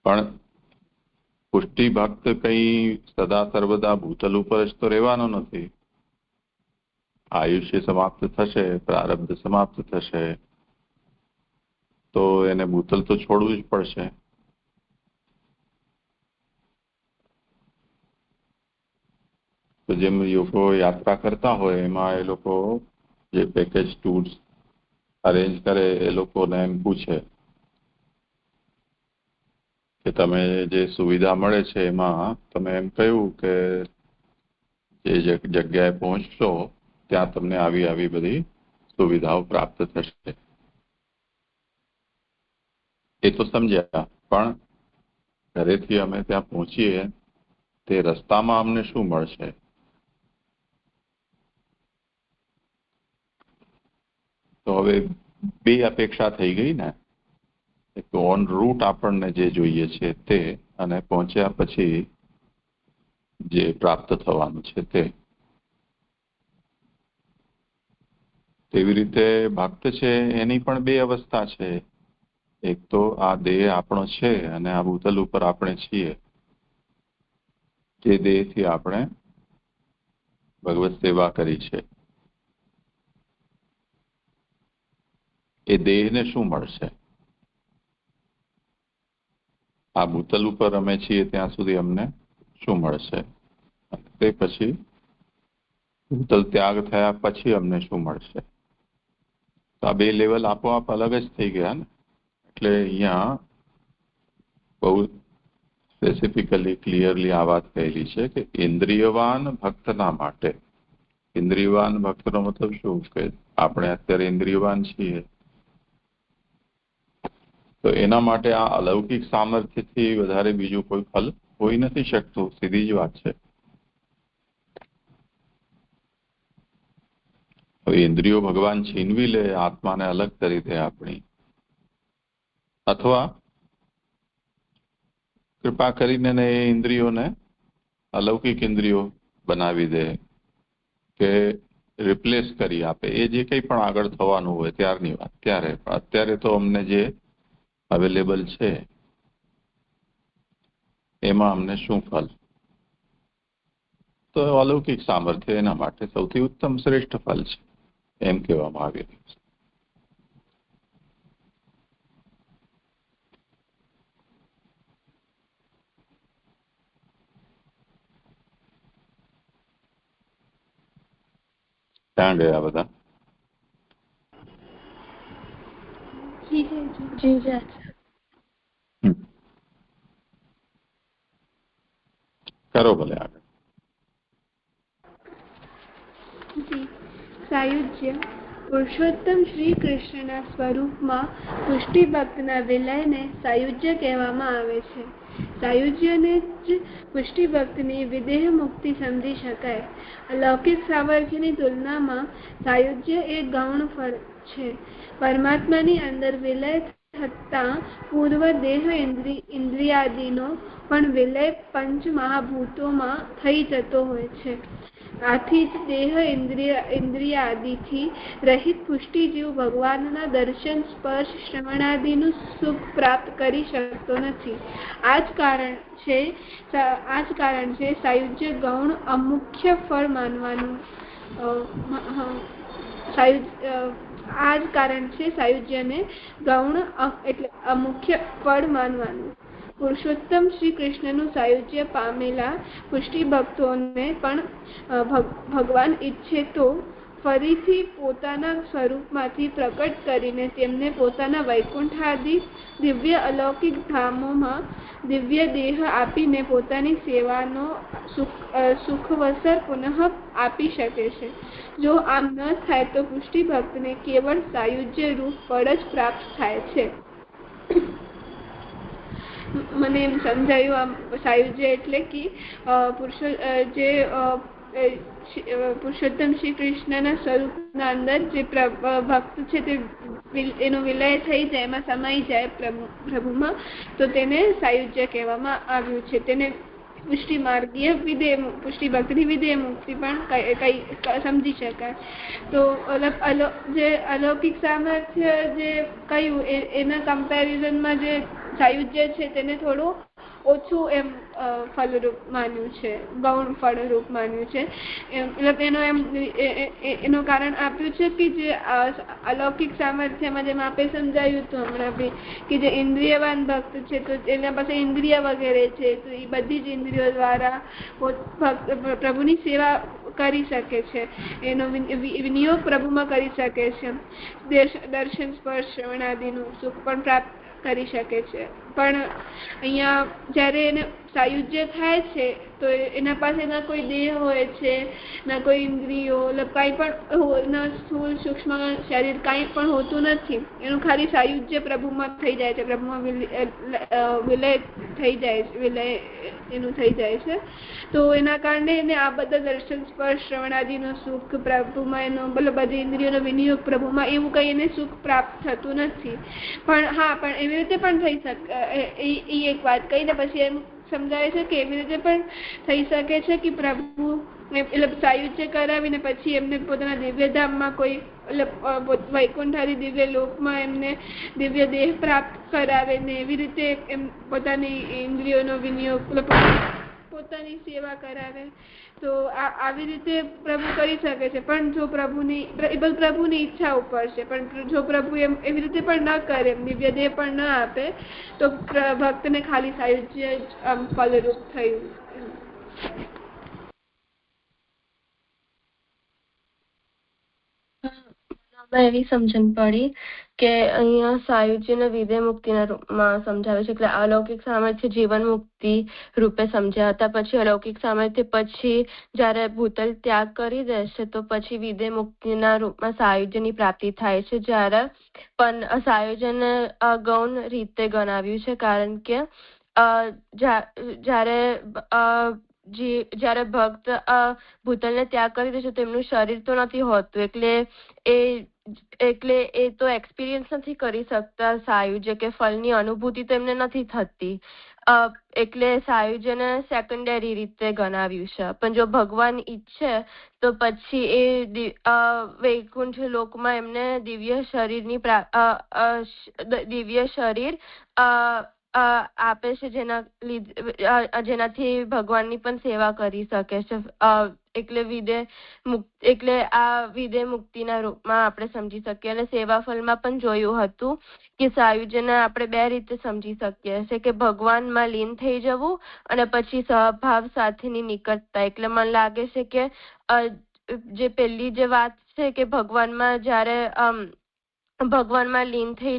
પણ પુષ્ટિ ભક્ત કઈ સદા સર્વદા ભૂતલ ઉપર જ તો રહેવાનો નથી. આયુષ્ય સમાપ્ત થશે, પ્રારબ્ધ સમાપ્ત થશે, તો એને ભૂતલ તો છોડવું જ પડશે. તો જેમ લોકો યાત્રા કરતા હોય એમાં એ લોકો જે પેકેજ ટૂર્સ અરેન્જ કરે એ લોકોને એમ પૂછે કે તમે જે સુવિધા મળે છે એમાં તમે એમ કહ્યું કે જે જગ્યાએ પહોંચશો ત્યાં તમને આવી બધી સુવિધાઓ પ્રાપ્ત થશે. એ તો સમજ્યા, પણ ઘરેથી અમે ત્યાં પહોંચીએ તે રસ્તામાં અમને શું મળશે? તો હવે બે અપેક્ષા થઈ ગઈ ને. એક તો ઓન રૂટ આપણને જે જોઈએ છે તે, અને પહોંચ્યા પછી જે પ્રાપ્ત થવાનું છે તે. તેવી રીતે ભક્ત છે એની પણ બે અવસ્થા છે. એક તો આ દેહ આપણો છે અને આ ભૂતલ ઉપર આપણે છીએ. જે દેહથી આપણે ભગવત સેવા કરી છે એ દેહને શું મળશે? આ ભૂતલ ઉપર અમે છીએ ત્યાં સુધી અમને શું મળશે, તે પછી ભૂતલ ત્યાગ થયા પછી અમને શું મળશે. તો આ બે લેવલ આપોઆપ અલગ જ થઈ ગયા ને. એટલે અહીંયા બહુ સ્પેસિફિકલી ક્લિયરલી આ વાત કહેલી છે કે ઇન્દ્રિયવાન ભક્તના માટે. ઇન્દ્રિયવાન ભક્તનો મતલબ શું કે આપણે અત્યારે ઇન્દ્રિયવાન છીએ, તો એના માટે આ અલૌકિક સામર્થ્યથી વધારે બીજું કોઈ ફલ હોઈ નથી શકતું. સીધી જ વાત છે. હવે ઇન્દ્રિયો ભગવાન છીનવી લે, આત્માને અલગ કરી દે આપણી, અથવા કૃપા કરીને એ ઇન્દ્રિયોને અલૌકિક ઇન્દ્રિયો બનાવી દે કે રિપ્લેસ કરી આપે. એ જે કંઈ પણ આગળ થવાનું હોય ત્યારની વાત ત્યારે, પણ અત્યારે તો અમને જે અવેલેબલ છે એમાં અમને શું ફલ? તો અલૌકિક સામર્થ્ય એના માટે સૌથી ઉત્તમ શ્રેષ્ઠ ફલ છે એમ કહેવામાં આવી રહ્યું છે. ક્યાં ગયા બધા? કરો ભલે આગળ. સાયુજ્ય પુરુષોત્તમ શ્રી કૃષ્ણના સ્વરૂપમાં પુષ્ટિ ભક્તના વિલયને સાયુજ્ય કહેવામાં આવે છે. સાયુજ્યને જ પુષ્ટિ ભક્તની વિદેહ મુક્તિ સમજી શકાય. અલૌકિક સામર્થ્યની તુલનામાં સાયુજ્ય એક ગૌણ ફળ છે. પરમાત્માની અંદર વિલય થતાં પૂર્વ દેહ ઇન્દ્રિયાદિનો પણ વિલય પંચ મહાભૂતોમાં થઈ જતો હોય છે. આથી જ દેહ ઇન્દ્રિયાદિથી રહિત પુષ્ટિજીવ ભગવાનના દર્શન સ્પર્શ શ્રવણાદિનું સુખ પ્રાપ્ત કરી શકતો નથી. આ જ કારણ છે સાયુજ્ય ગૌણ અમુખ્ય ફળ માનવાનું. આ જ કારણ છે સાયુજ્યને ગૌણ એટલે અમુખ્ય ફળ માનવાનું. પુરુષોત્તમ શ્રી કૃષ્ણનું સાયુજ્ય પામેલા પુષ્ટિ ભક્તોને પણ ભગવાન ઈચ્છે તો ફરીથી પોતાના સ્વરૂપમાંથી પ્રકટ કરીને તેમને પોતાના વૈકુંઠાદિ દિવ્ય અલૌકિક ધામોમાં દિવ્ય દેહ આપીને પોતાની સેવાનો સુખવસર પુનઃ આપી શકે છે. જો આમ ન થાય તો પુષ્ટિ ભક્તને કેવળ સાયુજ્ય રૂપ ફળ જ પ્રાપ્ત થાય છે. મને એમ સમજાયું આમ સાયુજ્ય એટલે કે પુરુષોત્તમ શ્રી કૃષ્ણના સ્વરૂપના અંદર જે ભક્ત છે તે એનો વિલય થઈ જાય, એમાં સમાઈ જાય પ્રભુમાં, તો તેને સાયુજ્ય કહેવામાં આવ્યું છે. તેને પુષ્ટિ માર્ગીય પુષ્ટિ ભક્તની વિધેય મુક્તિ પણ કઈ સમજી શકાય. તો જે અલૌકિક સામર્થ્ય જે કહ્યું એના કમ્પેરિઝનમાં જે સાયુજ્ય છે તેને થોડું ઓછું એમ ફલરૂપ માન્યું છે, ગૌણ ફળરૂપ માન્યું છે. એનું કારણ આપ્યું છે કે જે અલૌકિક સામર્થ્યમાં જેમ આપે સમજાયું હતું હમણાં બી કે જે ઇન્દ્રિયવાન ભક્ત છે તો એના પાસે ઇન્દ્રિય વગેરે છે, તો એ બધી જ ઇન્દ્રિયો દ્વારા પ્રભુની સેવા કરી શકે છે, એનો વિનિયોગ પ્રભુમાં કરી શકે છે, દર્શન સ્પર્શ શ્રવણાદિનું સુખ પણ પ્રાપ્ત કરી શકે છે. પણ અહીંયા જ્યારે એને સાયુજ્ય થાય છે તો એના પાસે ના કોઈ દેહ હોય છે, ના કોઈ ઇન્દ્રિયો, કાંઈ પણ ના સ્થૂળ સૂક્ષ્મ શરીર કાંઈ પણ હોતું નથી. એનું ખાલી સાયુજ્ય પ્રભુમાં થઈ જાય છે, પ્રભુમાં વિલય થઈ જાય છે, વિલય એનું થઈ જાય છે. તો એના કારણે એને આ બધા દર્શન સ્પર્શ શ્રવણાદિનું સુખ પ્રભુમાં, એનો બધી ઇન્દ્રિયોનો વિનિયોગ પ્રભુમાં, એવું કંઈ એને સુખ પ્રાપ્ત થતું નથી. પણ હા, પણ એવી રીતે પણ થઈ શકે. એ એક વાત કહીને પછી એમ સમજાય છે કે એવી રીતે પણ થઈ શકે છે કે પ્રભુ સાયુજ્ય કરાવીને પછી એમને પોતાના દિવ્યધામમાં કોઈ વૈકુંઠાદી દિવ્ય લોકમાં એમને દિવ્ય દેહ પ્રાપ્ત કરાવે ને એવી રીતે એમ પોતાની ઇન્દ્રિયોનો વિનિયોગ પોતાની સેવા કરાવે. તો આવી રીતે પ્રભુ કરી શકે છે, પણ જો પ્રભુની ઈચ્છા ઉપર છે. પણ જો પ્રભુ એવી રીતે પણ ન કરે, દિવ્ય દેહ પણ ન આપે, તો ભક્તને ખાલી સાયુજ્ય જ ફલરૂપ થયું. એવી સમજણ પડી કે અહીંયા સાયુજ્યને વિધેય મુક્તિના રૂપમાં સમજાવે છે. એટલે અલૌકિક સામર્થ્ય જીવન મુક્તિ રૂપે સમજ્યા હતા. પછી અલૌકિક સામર્થ્ય પછી જયારે ભૂતલ ત્યાગ કરી દેશે તો પછી વિધેય મુક્તિના રૂપમાં સાયુજ્યની પ્રાપ્તિ થાય છે. જ્યારે પણ સાયુજ્યને ગૌણ રીતે ગણાવ્યું છે, કારણ કે જ્યારે ભક્ત ભૂતલને ત્યાગ કરી દેશે તો એમનું શરીર તો નથી હોતું, એટલે એ તો એક્સપિરિયન્સ નથી કરી શકતા સાયુજ્ય, કે ફળની અનુભૂતિ તો એમને નથી થતી. એટલે સાયુજ્યને સેકન્ડરી રીતે ગણાવ્યું છે. પણ જો ભગવાન ઈચ્છે તો પછી એ વૈકુંઠ લોકમાં એમને દિવ્ય શરીર આપે છે, જેનાથી ભગવાનની પણ સેવા કરી શકે છે. એટલે આ વિધેય મુક્તિના રૂપમાં આપણે સમજી શકીએ. અને સેવા ફળમાં પણ જોયું હતું કે સાયુજ્યને આપણે બે રીતે સમજી શકીએ છીએ, કે ભગવાનમાં લીન થઈ જવું અને પછી સહભાવ સાથેની નિકટતા. એટલે મને લાગે છે કે જે પહેલી જે વાત છે કે ભગવાનમાં લીન થઈ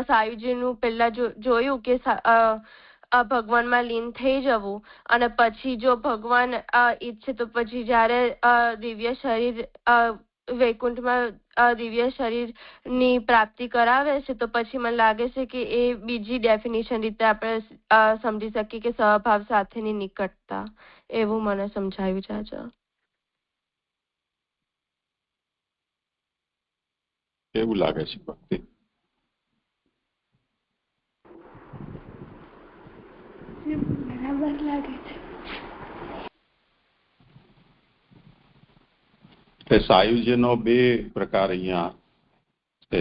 સાયુજ્યનું પહેલા જોયું કે ભગવાનમાં લીન થઈ જવું, અને પછી જો ભગવાન ઈચ્છે તો પછી જયારે દિવ્ય શરીર વૈકુંઠમાં દિવ્ય શરીરની પ્રાપ્તિ કરાવે છે, તો પછી મને લાગે છે કે એ બીજી ડેફિનેશન રીતે આપણે સમજી શકીએ કે સહભાવ સાથેની નિકટતા. એવું મને સમજાયું છે. કેવું લાગે છે ભક્તિ? બરાબર લાગે છે. સાયુજ્યનો બે પ્રકાર અહીંયા છે.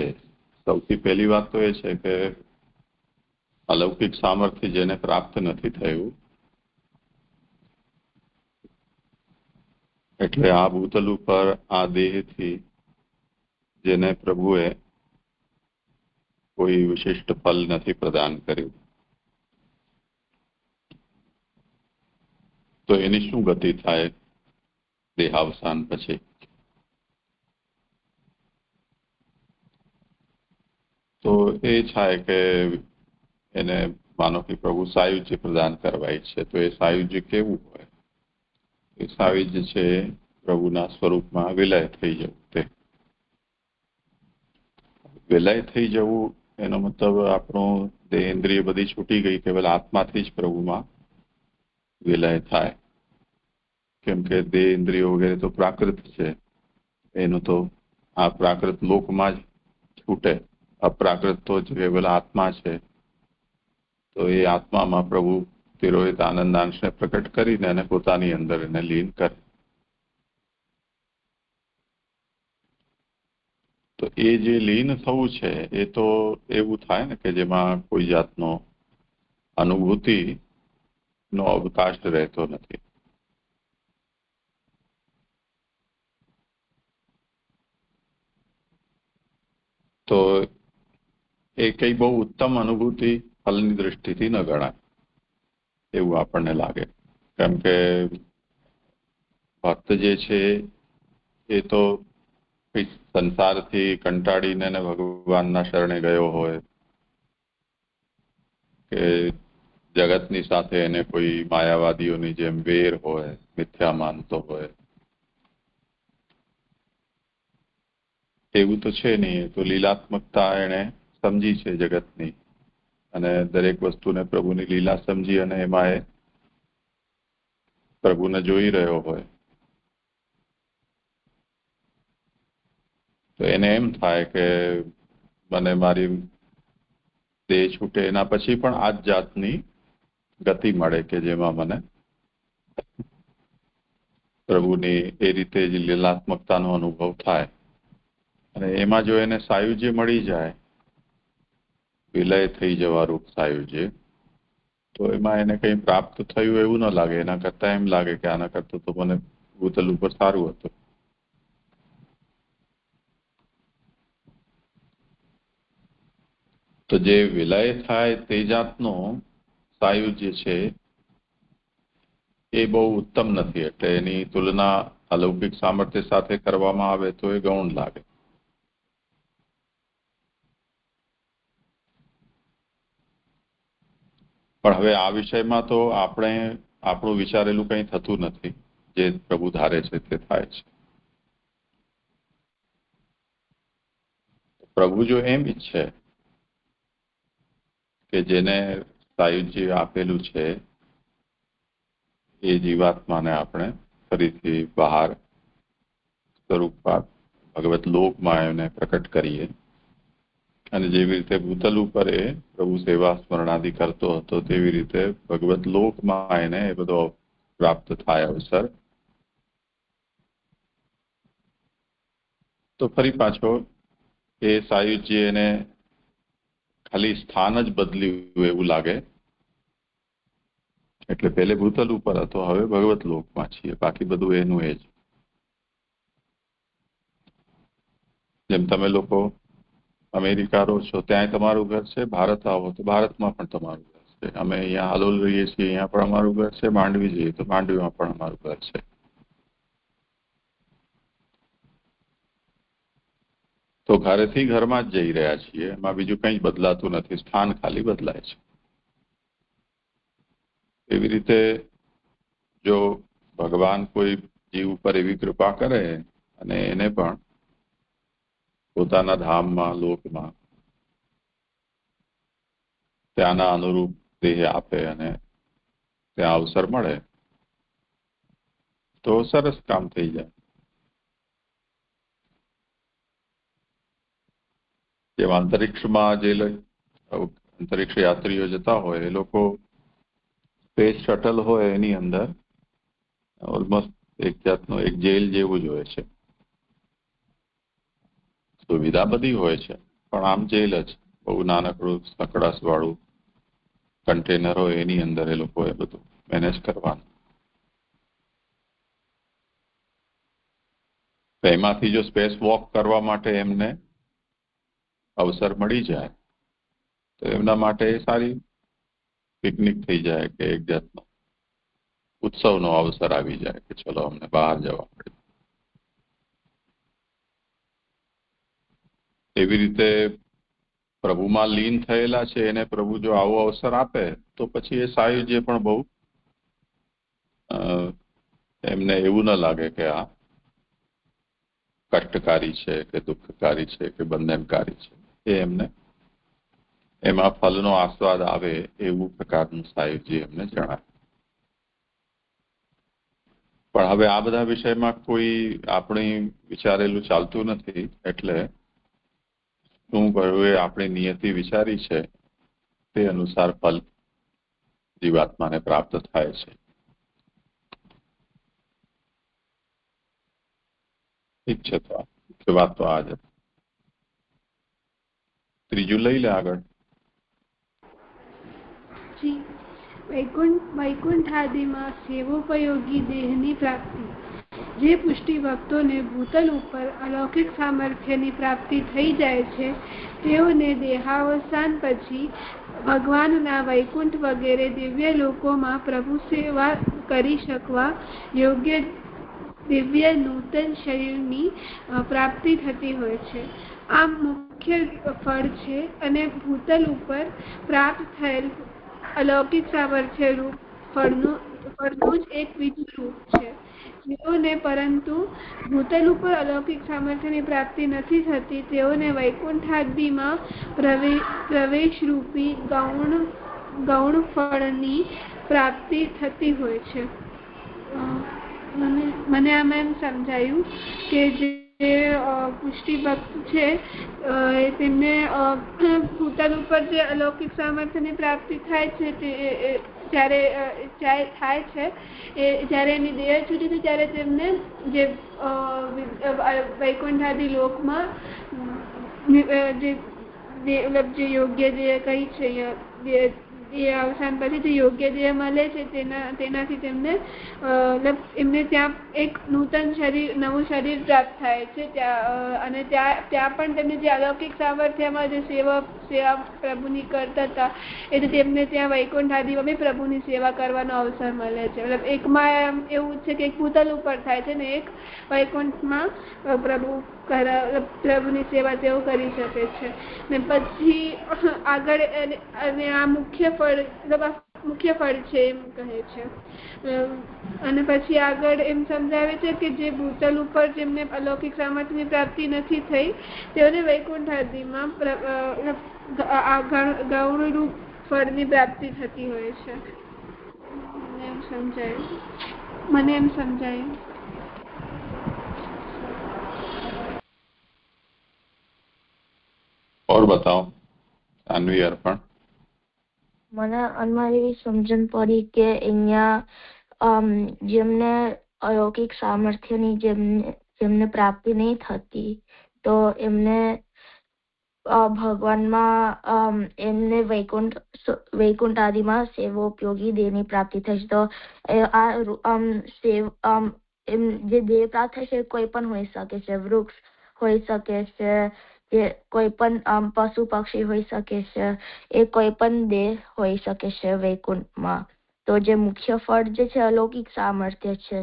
સૌથી પહેલી વાત તો એ છે કે અલૌકિક સામર્થ્ય જેને પ્રાપ્ત નથી થયું, એટલે આ ભૂતલ ઉપર આ દેહથી જેને પ્રભુએ કોઈ વિશિષ્ટ ફલ નથી પ્રદાન કર્યું, તો એની શું ગતિ થાય દેહાવસાન પછી? તો એ થાય કે એને માનો કે પ્રભુ સાયુજ્ય પ્રદાન કરવા ઈચ્છે, તો એ સાયુજ્ય કેવું હોય? એ સાયુજ્ય છે પ્રભુના સ્વરૂપમાં વિલય થઈ જવું. તે વિલય થઈ જવું એનો મતલબ આપણો દેહ ઇન્દ્રિય બધી છૂટી ગઈ, કેવલ આત્માથી જ પ્રભુમાં વિલય થાય. કેમ કે દેહ ઇન્દ્રિયો વગેરે તો પ્રાકૃત છે, એનું તો આ પ્રાકૃત લોકમાં જ છૂટે. અપ્રાકૃત તો જ કેવલ આત્મા છે. તો એ આત્મામાં પ્રભુ તિરોહિત આનંદાંશને પ્રકટ કરીને અને પોતાની અંદર એને લીન કરે. તો એ જે લીન થવું છે એ તો એવું થાય ને કે જેમાં કોઈ જાતનો અનુભૂતિનો અવકાશ રહેતો નથી. તો એ કઈ બહુ ઉત્તમ અનુભૂતિ ફલની દૃષ્ટિથી ન ગણાય એવું આપણને લાગે. કેમ કે ભક્ત જે છે એ તો સંસારથી કંટાળીને ભગવાનના શરણે ગયો હોય, કે જગતની સાથે એને કોઈ માયાવાદીઓની જેમ વેર હોય, મિથ્યા માનતો હોય, એવું તો છે નહીં. તો લીલાત્મકતા એને સમજી છે જગતની, અને દરેક વસ્તુને પ્રભુની લીલા સમજી અને એમાં એ પ્રભુને જોઈ રહ્યો હોય, તો એને એમ થાય કે મને મારી દેહ છૂટે એના પછી પણ આ જ જાતની ગતિ મળે કે જેમાં મને પ્રભુની એ રીતે જ લીલાત્મકતાનો અનુભવ થાય. અને એમાં જો એને સાયુજ્ય મળી જાય, વિલય થઈ જવા રૂપ સાયુજ્ય, તો એમાં એને કંઈ પ્રાપ્ત થયું એવું ન લાગે. એના કરતાં એમ લાગે કે આના કરતાં તો મને ભૂતલ ઉપર સારું હતું. તો જે વિલય થાય તે જાતનો સાયુજ્ય છે એ બહુ ઉત્તમ નથી. એટલે એની તુલના અલૌકિક સામર્થ્ય સાથે કરવામાં આવે તો એ ગૌણ લાગે. પણ હવે આ વિષયમાં તો આપણે આપણું વિચારેલું કંઈ થતું નથી. જે પ્રભુ ધારે છે તે થાય છે. પ્રભુ જો એમ ઈચ્છે કે જેને સાયુજ્ય આપેલું છે એ જીવાત્માને આપણે ફરીથી બહાર સ્વરૂપમાં ભગવત લોકમાં એને પ્રકટ કરીએ, અને જેવી રીતે ભૂતલ ઉપર એ પ્રભુ સેવા સ્મરણાદિ કરતો હતો તેવી રીતે ભગવત લોકમાં એને એ બધો પ્રાપ્ત થાય અવસર, તો ફરી પાછો એ સાયુજ્ય એને ખાલી સ્થાન જ બદલ્યું એવું લાગે. એટલે પહેલે ભૂતલ ઉપર હતો, હવે ભગવત લોકમાં છીએ, બાકી બધું એનું એ જ. જેમ તમે લોકો અમેરિકા રહો છો ત્યાં તમારું ઘર છે, ભારત આવો તો ભારતમાં પણ તમારું ઘર છે. અમે અહીંયા હાલોલ રહીએ છીએ, અહીંયા પણ અમારું ઘર છે. માંડવી જઈએ તો માંડવીમાં પણ અમારું ઘર છે. તો ઘરેથી ઘરમાં જ જઈ રહ્યા છીએ. એમાં બીજું કંઈ જ બદલાતું નથી, સ્થાન ખાલી બદલાય છે. એવી રીતે જો ભગવાન કોઈ જીવ ઉપર એવી કૃપા કરે અને એને પણ પોતાના ધામમાં, લોકમાં ત્યાંના અનુરૂપ દેહ આપે અને ત્યાં અવસર મળે તો સરસ કામ થઈ જાય. જેમ અંતરિક્ષમાં જે અંતરિક્ષ યાત્રીઓ જતા હોય એ લોકો સ્પેસ શટલ હોય એની અંદર ઓલમોસ્ટ એક જાતનો એક જેલ જેવું જ હોય છે. સુવિધા બધી હોય છે પણ આમ જેલ જ, બહુ નાનકડું સકડાસ વાળું કન્ટેનર હોય એની અંદર એ લોકો એ બધું મેનેજ કરવાનું. એમાંથી જો સ્પેસ વોક કરવા માટે એમને અવસર મળી જાય તો એમના માટે સારી પિકનિક થઈ જાય કે એક જાતનો ઉત્સવનો અવસર આવી જાય કે ચલો અમને બહાર જવા મળે. એવી રીતે પ્રભુમાં લીન થયેલા છે એને પ્રભુ જો આવો અવસર આપે તો પછી એ સાયુજ્ય પણ બહુ એમને એવું ન લાગે કે આ કષ્ટકારી છે કે દુઃખકારી છે કે બંધનકારી છે. એ એમને એમાં ફલનો આસ્વાદ આવે એવું પ્રકારનું સાયુજ્ય એમને જણાય. પણ હવે આ બધા વિષયમાં કોઈ આપણી વિચારેલું ચાલતું નથી. એટલે શું કહ્યું એ આપણી નિયતિ વિચારી છે તે અનુસાર ફલ જીવાત્માને પ્રાપ્ત થાય છે. ઠીક છે, તો મુખ્ય વાત તો આ જ. ત્રીજું લઈ લે આગળ. વૈકુંઠાદિમાં સેવોપયોગી દેહની પ્રાપ્તિ. જે પુષ્ટિ ભક્તોને ભૂતલ ઉપર અલૌકિક સામર્થ્યની પ્રાપ્તિ થઈ જાય છે તેઓને દેહાવસાન પછી ભગવાનના વૈકુંઠ વગેરે દિવ્ય લોકોમાં પ્રભુ સેવા કરી શકવા યોગ્ય દિવ્ય નૂતન શરીરની પ્રાપ્તિ થતી હોય છે. આ મુખ્ય ફળ છે અને ભૂતલ ઉપર પ્રાપ્ત થયેલ અલૌકિક સામર્થ્ય રૂપ ફળનું જ એક બીજું રૂપ છે. જેઓને પરંતુ ભૂતલ ઉપર અલૌકિક સામર્થ્યની પ્રાપ્તિ નથી થતી તેઓને વૈકુંઠાદિમાં પ્રવેશરૂપી ગૌણ ફળની પ્રાપ્તિ થતી હોય છે. મને આમાં એમ સમજાયું કે જે પુષ્ટિ ભક્ત છે તેમને ભૂતલ ઉપર જે અલૌકિક સામર્થ્યની પ્રાપ્તિ થાય છે તે જ્યારે થાય છે જ્યારે એની દેહ છૂટી છે ત્યારે તેમને જે વૈકુંઠાદિ લોકમાં જે યોગ્ય જે કઈ છે એ અવસાન પછી જે યોગ્ય દેહ મળે છે તેનાથી તેમને એમને ત્યાં એક નવું શરીર પ્રાપ્ત થાય છે અને ત્યાં પણ તેમને જે અલૌકિક સામર્થ્યમાં જે સેવા પ્રભુની કરતા હતા એટલે તેમને ત્યાં વૈકુંઠ આદિમાં બી પ્રભુની સેવા કરવાનો અવસર મળે છે. મતલબ એકમાં એવું છે કે એક ભૂતલ ઉપર થાય છે ને એક વૈકુંઠમાં પ્રભુની સેવા તેઓ કરી શકે છે. ને પછી આગળ અને આ મુખ્ય ફળ છે એમ કહે છે. અને પછી આગળ એમ સમજાવે છે કે જે ભૂતલ ઉપર જેમને અલૌકિક સામર્થ્યની પ્રાપ્તિ નથી થઈ તેઓને વૈકુંઠ આદિમાં ગૌણ રૂપ ફળની પ્રાપ્તિ થતી હોય છે. મને એમ સમજાયું. और बताओ अन्वी अर्पण. મને આમાં એવી સમજણ પડી કે અહીંયા જેમને અલૌકિક સામર્થ્યની જેમને પ્રાપ્તિ નહીં થતી તો એમને ભગવાનમાં એમને વૈકુંઠ આદિમાં સેવોપયોગી દેહની પ્રાપ્તિ થશે. તો આ જે દેહ પ્રાપ્ત થશે કોઈ પણ હોઈ શકે છે, વૃક્ષ હોઈ શકે છે, કે કોઈ પણ પશુ પક્ષી હોઈ શકે છે, એ કોઈ પણ દેહ હોઈ શકે છે વૈકુંઠમાં. તો જે મુખ્ય ફળ જે છે અલૌકિક સામર્થ્ય છે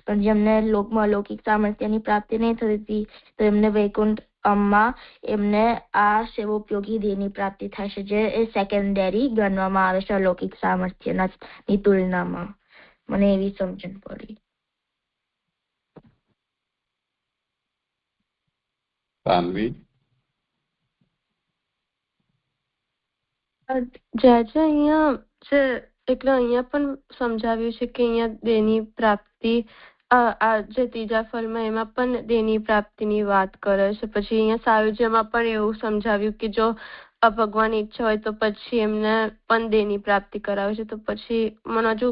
પણ જેમને લોકમાં અલૌકિક સામર્થ્યની પ્રાપ્તિ નહીં થતી તો એમને વૈકુંઠમાં એમને આ સેવોપયોગી દેહની પ્રાપ્તિ થશે જે એ સેકન્ડરી ગણવામાં આવે છે અલૌકિક સામર્થ્યની તુલનામાં. મને એવી સમજણ પડી. સાનવી. અહીંયા છે એટલે અહીંયા પણ સમજાવ્યું છે કે અહીંયા દેહની પ્રાપ્તિ આ જે ત્રીજા ફળમાં એમાં પણ દેહની પ્રાપ્તિની વાત કરે છે. પછી અહીંયા સાયુજ્યમાં પણ એવું સમજાવ્યું કે જો ભગવાનની ઈચ્છા હોય તો પછી એમને પણ દેહની પ્રાપ્તિ કરાવે છે. તો પછી મને હજુ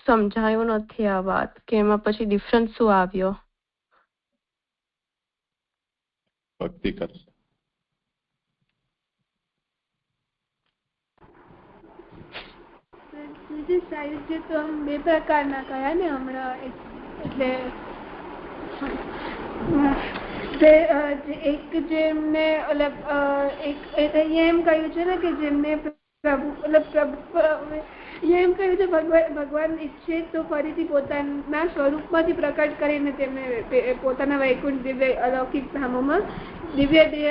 સમજાયું નથી આ વાત કે એમાં પછી ડિફરન્સ શું આવ્યો. ભક્તિ કરશે. સાયુજ્ય તો બે પ્રકારના કયા ને હમણાં એટલે એક જેમને અહીંયા એમ કહ્યું છે ને કે જેમને એમ કહ્યું છે ભગવાન ઈચ્છે તો ફરીથી પોતાના સ્વરૂપમાંથી પ્રકટ કરીને તેમને પોતાના વૈકુંઠ દિવ્ય અલૌકિક ધામોમાં દિવ્ય દેહ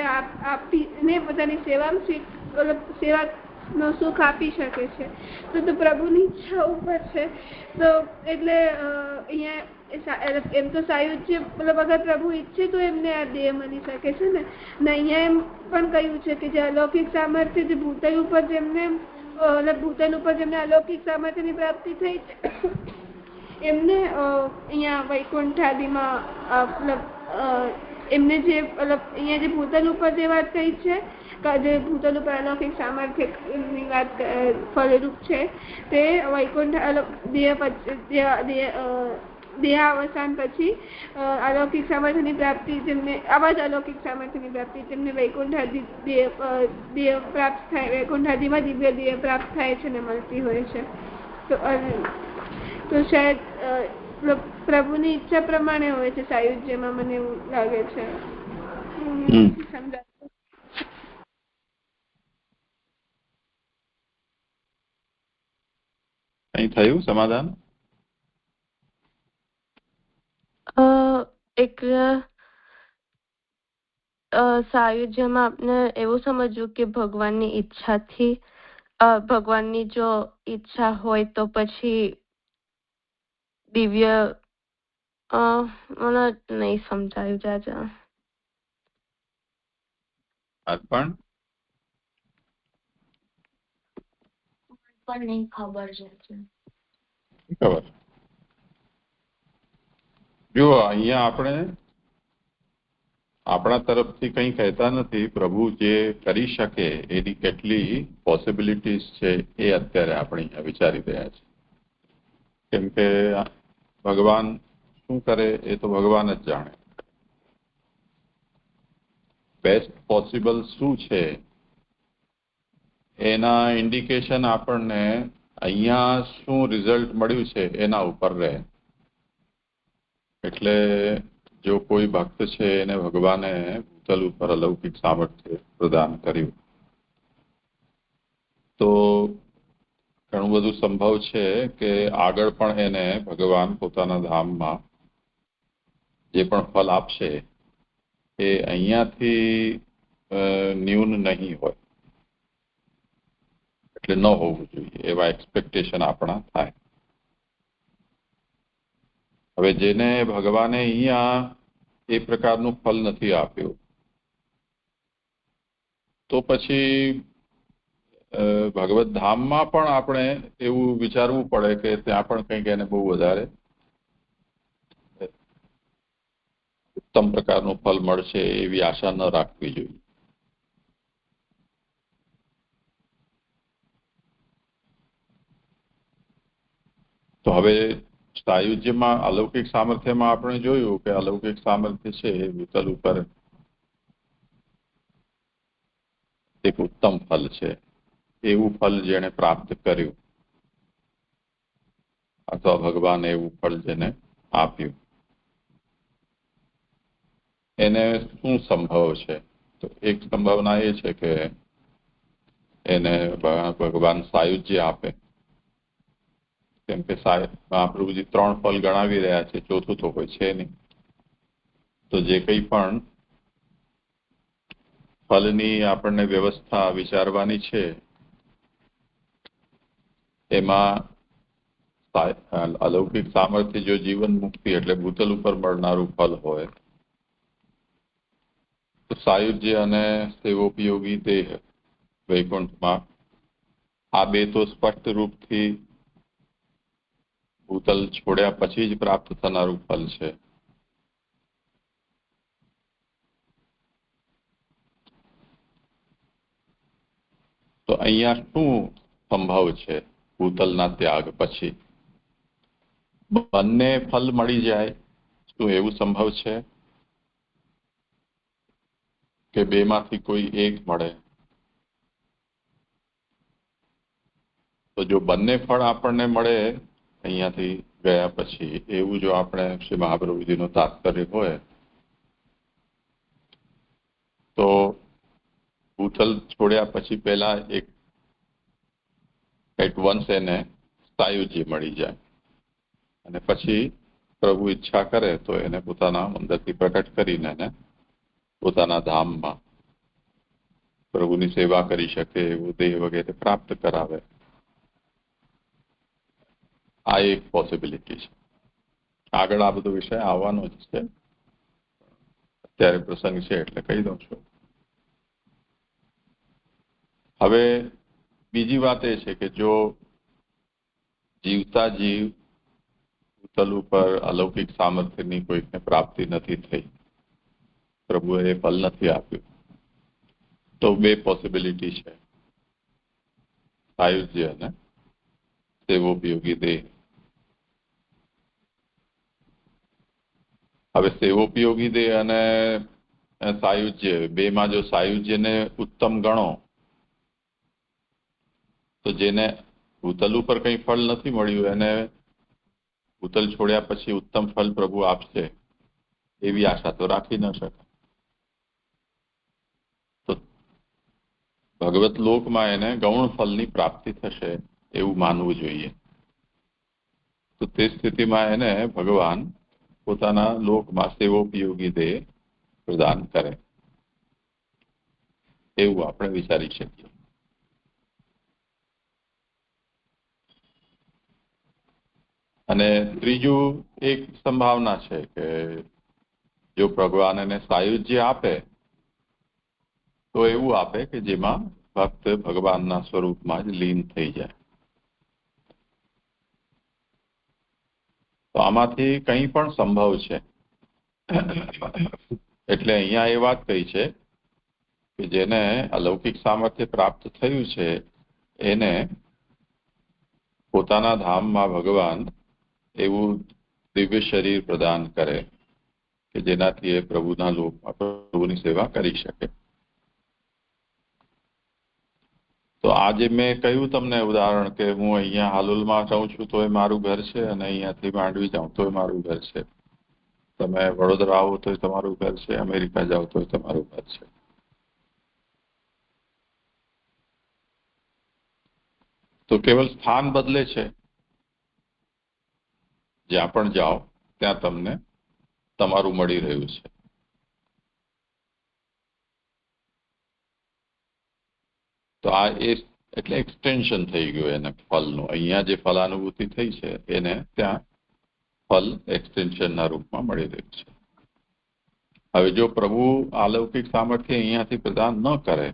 આપીને પોતાની સેવા નો સુખ આપી શકે છે. તો પ્રભુની ઈચ્છા ઉપર છે. તો એટલે અહીંયા એમ તો સાયુજ્ય અગર પ્રભુ ઈચ્છે તો એમને આ દેહ મળી શકે છે ને. અહીંયા એમ પણ કહ્યું છે કે જે અલૌકિક સામર્થ્ય જે ભૂતલ ઉપર જેમને અલૌકિક સામર્થ્યની પ્રાપ્તિ થઈ છે એમને અહીંયા વૈકુંઠ આદિમાં એમને જે અહીંયા જે ભૂતલ ઉપર જે વાત થઈ છે જે ભૂતલ ઉપર અલૌકિક સામર્થ્યની વાત ફળરૂપ છે તે વૈકુંઠ દેહાવસાન પછી અલૌકિક સામર્થ્યની પ્રાપ્તિ જેમને આવા જ અલૌકિક સામર્થ્યની પ્રાપ્તિ તેમને વૈકુંઠ દેહ પ્રાપ્ત થાય વૈકુંઠ આદિમાં દિવ્ય દેહ પ્રાપ્ત થાય છે ને મળતી હોય છે. તો શાયદ પ્રભુની ઈચ્છા પ્રમાણે હોય છે સાયુજ્યમાં મને એવું લાગે છે. કઈ થયું સમાધાન? સાયુજ્યમાં આપણે એવું સમજવું કે ભગવાનની ઈચ્છાથી ભગવાનની જો ઈચ્છા હોય તો પછી દિવ્ય મને નહીં સમજાયું જાજા. અર્પણ. પણ નહીં ખબર છે. ખબર. જો અહીંયા આપણે આપણા તરફથી કંઈ કહેતા નથી. પ્રભુ જે કરી શકે એની કેટલી પોસિબિલિટીઝ છે એ અત્યારે આપણે વિચારી રહ્યા છીએ. કેમ કે ભગવાન શું કરે એ તો ભગવાન જ જાણે. બેસ્ટ પોસિબલ શું છે એના ઇન્ડિકેશન આપણને અહીંયા શું રિઝલ્ટ મળ્યું છે એના ઉપર રહે. એટલે જો કોઈ ભક્ત છે એને ભગવાને ભૂતલ ઉપર અલૌકિક સામર્થ્ય પ્રદાન કર્યું તો ઘણું બધું સંભવ છે કે આગળ પણ એને ભગવાન પોતાના ધામમાં જે પણ ફલ આપશે એ અહીંયાથી ન્યૂન નહીં હોય, એટલે ન હોવું જોઈએ એવા એક્સપેક્ટેશન આપણા થાય. હવે જેને ભગવાને અહીંયા એ પ્રકારનું ફલ નથી આપ્યું તો પછી ભગવત ધામમાં પણ આપણે એવું વિચારવું પડે કે ત્યાં પણ કંઈક એને બહુ વધારે ઉત્તમ પ્રકારનું ફલ મળશે એવી આશા ન રાખવી જોઈએ. તો હવે સાયુજ્યમાં અલૌકિક સામર્થ્યમાં આપણે જોયું કે અલૌકિક સામર્થ્ય છે એ ભૂતલ ઉપર એક ઉત્તમ ફલ છે. એવું ફલ જેને પ્રાપ્ત કર્યું અથવા ભગવાન એવું ફળ જેને આપ્યું એને શું સંભવ છે? તો એક સંભાવના એ છે કે એને ભગવાન સાયુજ્ય આપે. કેમ કે મહાપ્રભુજી 3 ફલ ગણાવી રહ્યા છે, ચોથું તો કોઈ છે નહીં. તો જે કંઈ પણ ફલની આપણને વ્યવસ્થા વિચારવાની છે એમાં અલૌકિક સામર્થ્ય જો જીવન મુક્તિ એટલે ભૂતલ ઉપર મળનારું ફલ હોય તો સાયુજ્ય અને સેવોપયોગી દેહ વૈકુંઠમાં આ બે તો સ્પષ્ટ રૂપથી ભૂતલ છોડ્યા પછી જ પ્રાપ્ત થનારું ફલ છે. તો અહીંયા શું સંભવ છે? ભૂતલના ત્યાગ પછી બંને ફલ મળી જાય, શું એવું સંભવ છે કે બેમાંથી કોઈ એક મળે? તો જો બંને ફળ આપણને મળે અહીંયાથી ગયા પછી, એવું જો આપણે શ્રી મહાપ્રભુજીનું તાત્પર્ય હોય તો ભૂતલ છોડ્યા પછી પહેલા એક એટ વન્સ એને સાયુજ્ય મળી જાય અને પછી પ્રભુ ઈચ્છા કરે તો એને પોતાના અંદરથી પ્રકટ કરીને એને પોતાના ધામમાં પ્રભુની સેવા કરી શકે એવું દેહ વગેરે પ્રાપ્ત કરાવે. આ એક પોસિબિલિટી છે. આગળ આ બધો વિષય આવવાનો જ છે, અત્યારે પ્રસંગ છે એટલે કહી દઉં છું. હવે બીજી વાત એ છે કે જો જીવતા જીવ ભૂતલ ઉપર અલૌકિક સામર્થ્યની કોઈકને પ્રાપ્તિ નથી થઈ, પ્રભુએ એ ફલ નથી આપ્યું, તો બે પોસિબિલિટી છે, સાયુજ્ય અને સેવોપયોગી દેહ. હવે સેવોપયોગી દેહ અને સાયુજ્ય બેમાં જો સાયુજ્યને ઉત્તમ ગણો તો જેને ભૂતલ ઉપર કંઈ ફળ નથી મળ્યું એને ભૂતલ છોડ્યા પછી ઉત્તમ ફલ પ્રભુ આપશે એવી આશા તો રાખી ન શકાય. તો ભગવત લોકમાં એને ગૌણ ફલની પ્રાપ્તિ થશે એવું માનવું જોઈએ. તો તે સ્થિતિમાં એને ભગવાન પોતાના લોકમાં સેવોપયોગી દેહ પ્રદાન કરે એવું આપણે વિચારી શકીએ. અને ત્રીજું એક સંભાવના છે કે જો ભગવાન એને સાયુજ્ય આપે તો એવું આપે કે જેમાં ભક્ત ભગવાનના સ્વરૂપમાં જ લીન થઈ જાય. તો આમાંથી કંઈ પણ સંભવ છે. એટલે અહીંયા એ વાત કહી છે કે જેને અલૌકિક સામર્થ્ય પ્રાપ્ત થયું છે એને પોતાના ધામમાં ભગવાન એવું દિવ્ય શરીર પ્રદાન કરે કે જેનાથી એ પ્રભુના લોકમાં પ્રભુની સેવા કરી શકે. તો આજે મેં કહ્યું તમને ઉદાહરણ કે હું અહીંયા હાલોલમાં રહું છું તો એ મારું ઘર છે, અને અહીંયાથી માંડવી જાઉં તો એ મારું ઘર છે. તમે વડોદરા આવો તો તમારું ઘર છે, અમેરિકા જાઓ તો તમારું ઘર છે. તો કેવલ સ્થાન બદલે છે. જ્યાં પણ જાઓ ત્યાં તમને તમારું મળી રહ્યું છે. તો આ એટલે એક્સટેન્શન થઈ ગયું એને ફલનું. અહીંયા જે ફલાનુભૂતિ થઈ છે એને ત્યાં ફલ એક્સટેન્શનના રૂપમાં મળી રહ્યું છે. હવે જો પ્રભુ અલૌકિક સામર્થ્ય અહીંયાથી પ્રદાન ન કરે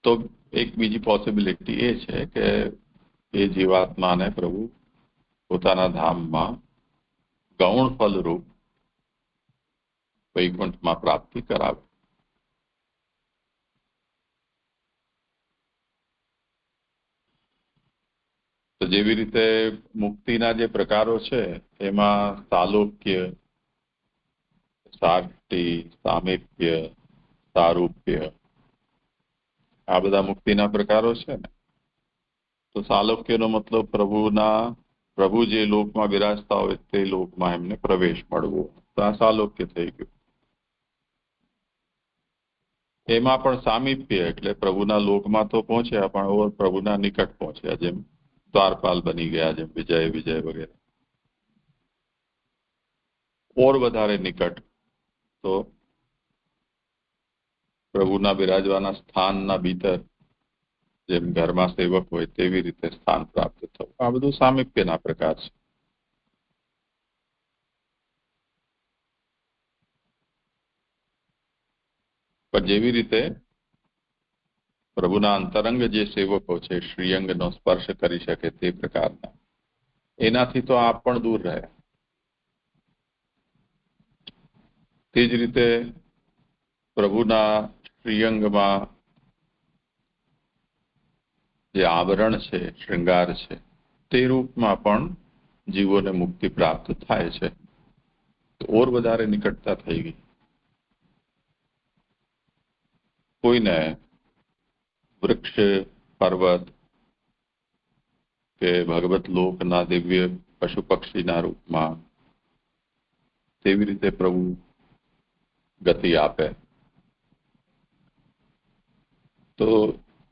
તો એક બીજી પોસિબિલિટી એ છે કે એ જીવાત્માને પ્રભુ પોતાના ધામમાં ગૌણ ફલરૂપ વૈકુંઠમાં પ્રાપ્તિ કરાવે. તો જેવી રીતે મુક્તિના જે પ્રકારો છે એમાં સાલોક્ય, સાર્ટી, સામીપ્ય, સારૂપ્ય, આ બધા મુક્તિના પ્રકારો છે ને. તો સાલોક્યનો મતલબ પ્રભુ જે લોકમાં બિરાજતા હોય તે લોકમાં એમને પ્રવેશ મળવો. તો આ સાલોક્ય થઈ ગયું. એમાં પણ સામીપ્ય એટલે પ્રભુના લોકમાં તો પહોંચ્યા પણ પ્રભુના નિકટ પહોંચ્યા, જેમ દ્વારપાલ બની ગયા, જેમ વિજય વગેરે. ઓર વધારે નિકટ તો પ્રભુના બિરાજવાના સ્થાનના ભીતર જેમ ઘરમાં સેવક હોય તેવી રીતે સ્થાન પ્રાપ્ત થવું. આ બધું સામીપ્યના પ્રકાર છે. પણ જેવી રીતે પ્રભુના અંતરંગ જે સેવકો છે શ્રીઅંગનો સ્પર્શ કરી શકે તે પ્રકારના, એનાથી તો આપ પણ દૂર રહ્યા. તે જ રીતે પ્રભુના શ્રીઅંગમાં જે આવરણ છે, શૃંગાર છે, તે રૂપમાં પણ જીવોને મુક્તિ પ્રાપ્ત થાય છે. ઓર વધારે નિકટતા થઈ ગઈ. કોઈને વૃક્ષ, પર્વત કે ભગવત લોકના દિવ્ય પશુ પક્ષીના રૂપમાં તેવી રીતે પ્રભુ ગતિ આપે. તો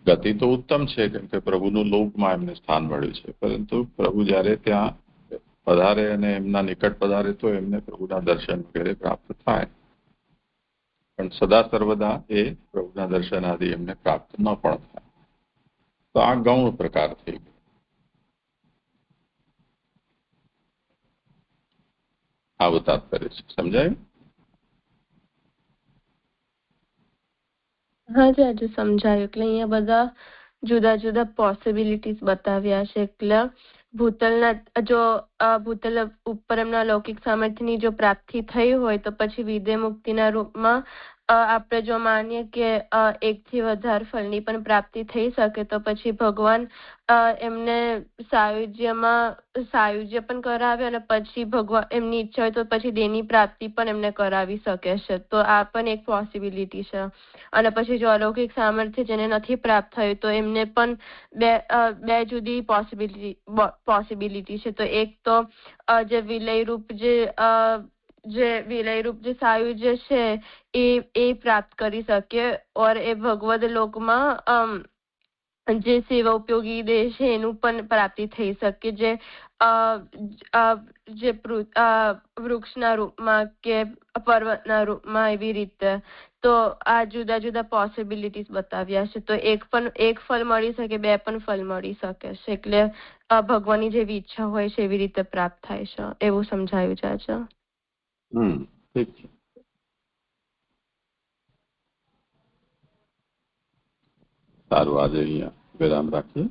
ગતિ તો ઉત્તમ છે કેમ કે પ્રભુનું લોકમાં એમને સ્થાન મળ્યું છે, પરંતુ પ્રભુ જ્યારે ત્યાં પધારે અને એમના નિકટ પધારે તો એમને પ્રભુના દર્શન વગેરે પ્રાપ્ત થાય. પણ સદા સર્વદા એ પ્રભુના દર્શન આદિ એમને પ્રાપ્ત ન પણ થાય. તો આ ગૌણ પ્રકાર થઈ ગયો. આવું તાત્પર્ય છે. સમજાયું? હા જી, હજુ સમજાયું. એટલે અહીંયા બધા જુદા જુદા પોસિબિલિટીઝ બતાવ્યા છે. એટલે ભૂતલ ઉપર એમના લૌકિક સામર્થ્યની જો પ્રાપ્તિ થઈ હોય તો પછી વિદેહ મુક્તિના રૂપમાં આપણે જો માનીએ કે એકથી વધારે ફળની પણ પ્રાપ્તિ થઈ શકે તો પછી ભગવાન એમને સાયુજ્ય પણ કરાવે અને પછી ભગવાન એમની ઈચ્છા હોય તો પછી દેહની પ્રાપ્તિ પણ એમને કરાવી શકે છે. તો આ પણ એક પોસિબિલિટી છે. અને પછી જો અલૌકિક સામર્થ્ય જેને નથી પ્રાપ્ત થયું તો એમને પણ બે જુદી પોસિબિલિટી છે. તો એક તો જે વિલયરૂપ જે સાયુજ્ય છે એ પ્રાપ્ત કરી શકે ઓર એ ભગવદ લોકમાં જે સેવા ઉપયોગી દેહ છે એનું પણ પ્રાપ્તિ થઈ શકે, જે વૃક્ષના રૂપમાં કે પર્વતના રૂપમાં એવી રીતે. તો આ જુદા જુદા પોસિબિલિટીઝ બતાવ્યા છે. તો એક ફળ મળી શકે, બે પણ ફળ મળી શકે છે. એટલે ભગવાનની જેવી ઈચ્છા હોય છે એવી રીતે પ્રાપ્ત થાય છે, એવું સમજાયું છે. ઠીક છે. સારું, આજે અહીંયા વિરામ રાખીએ.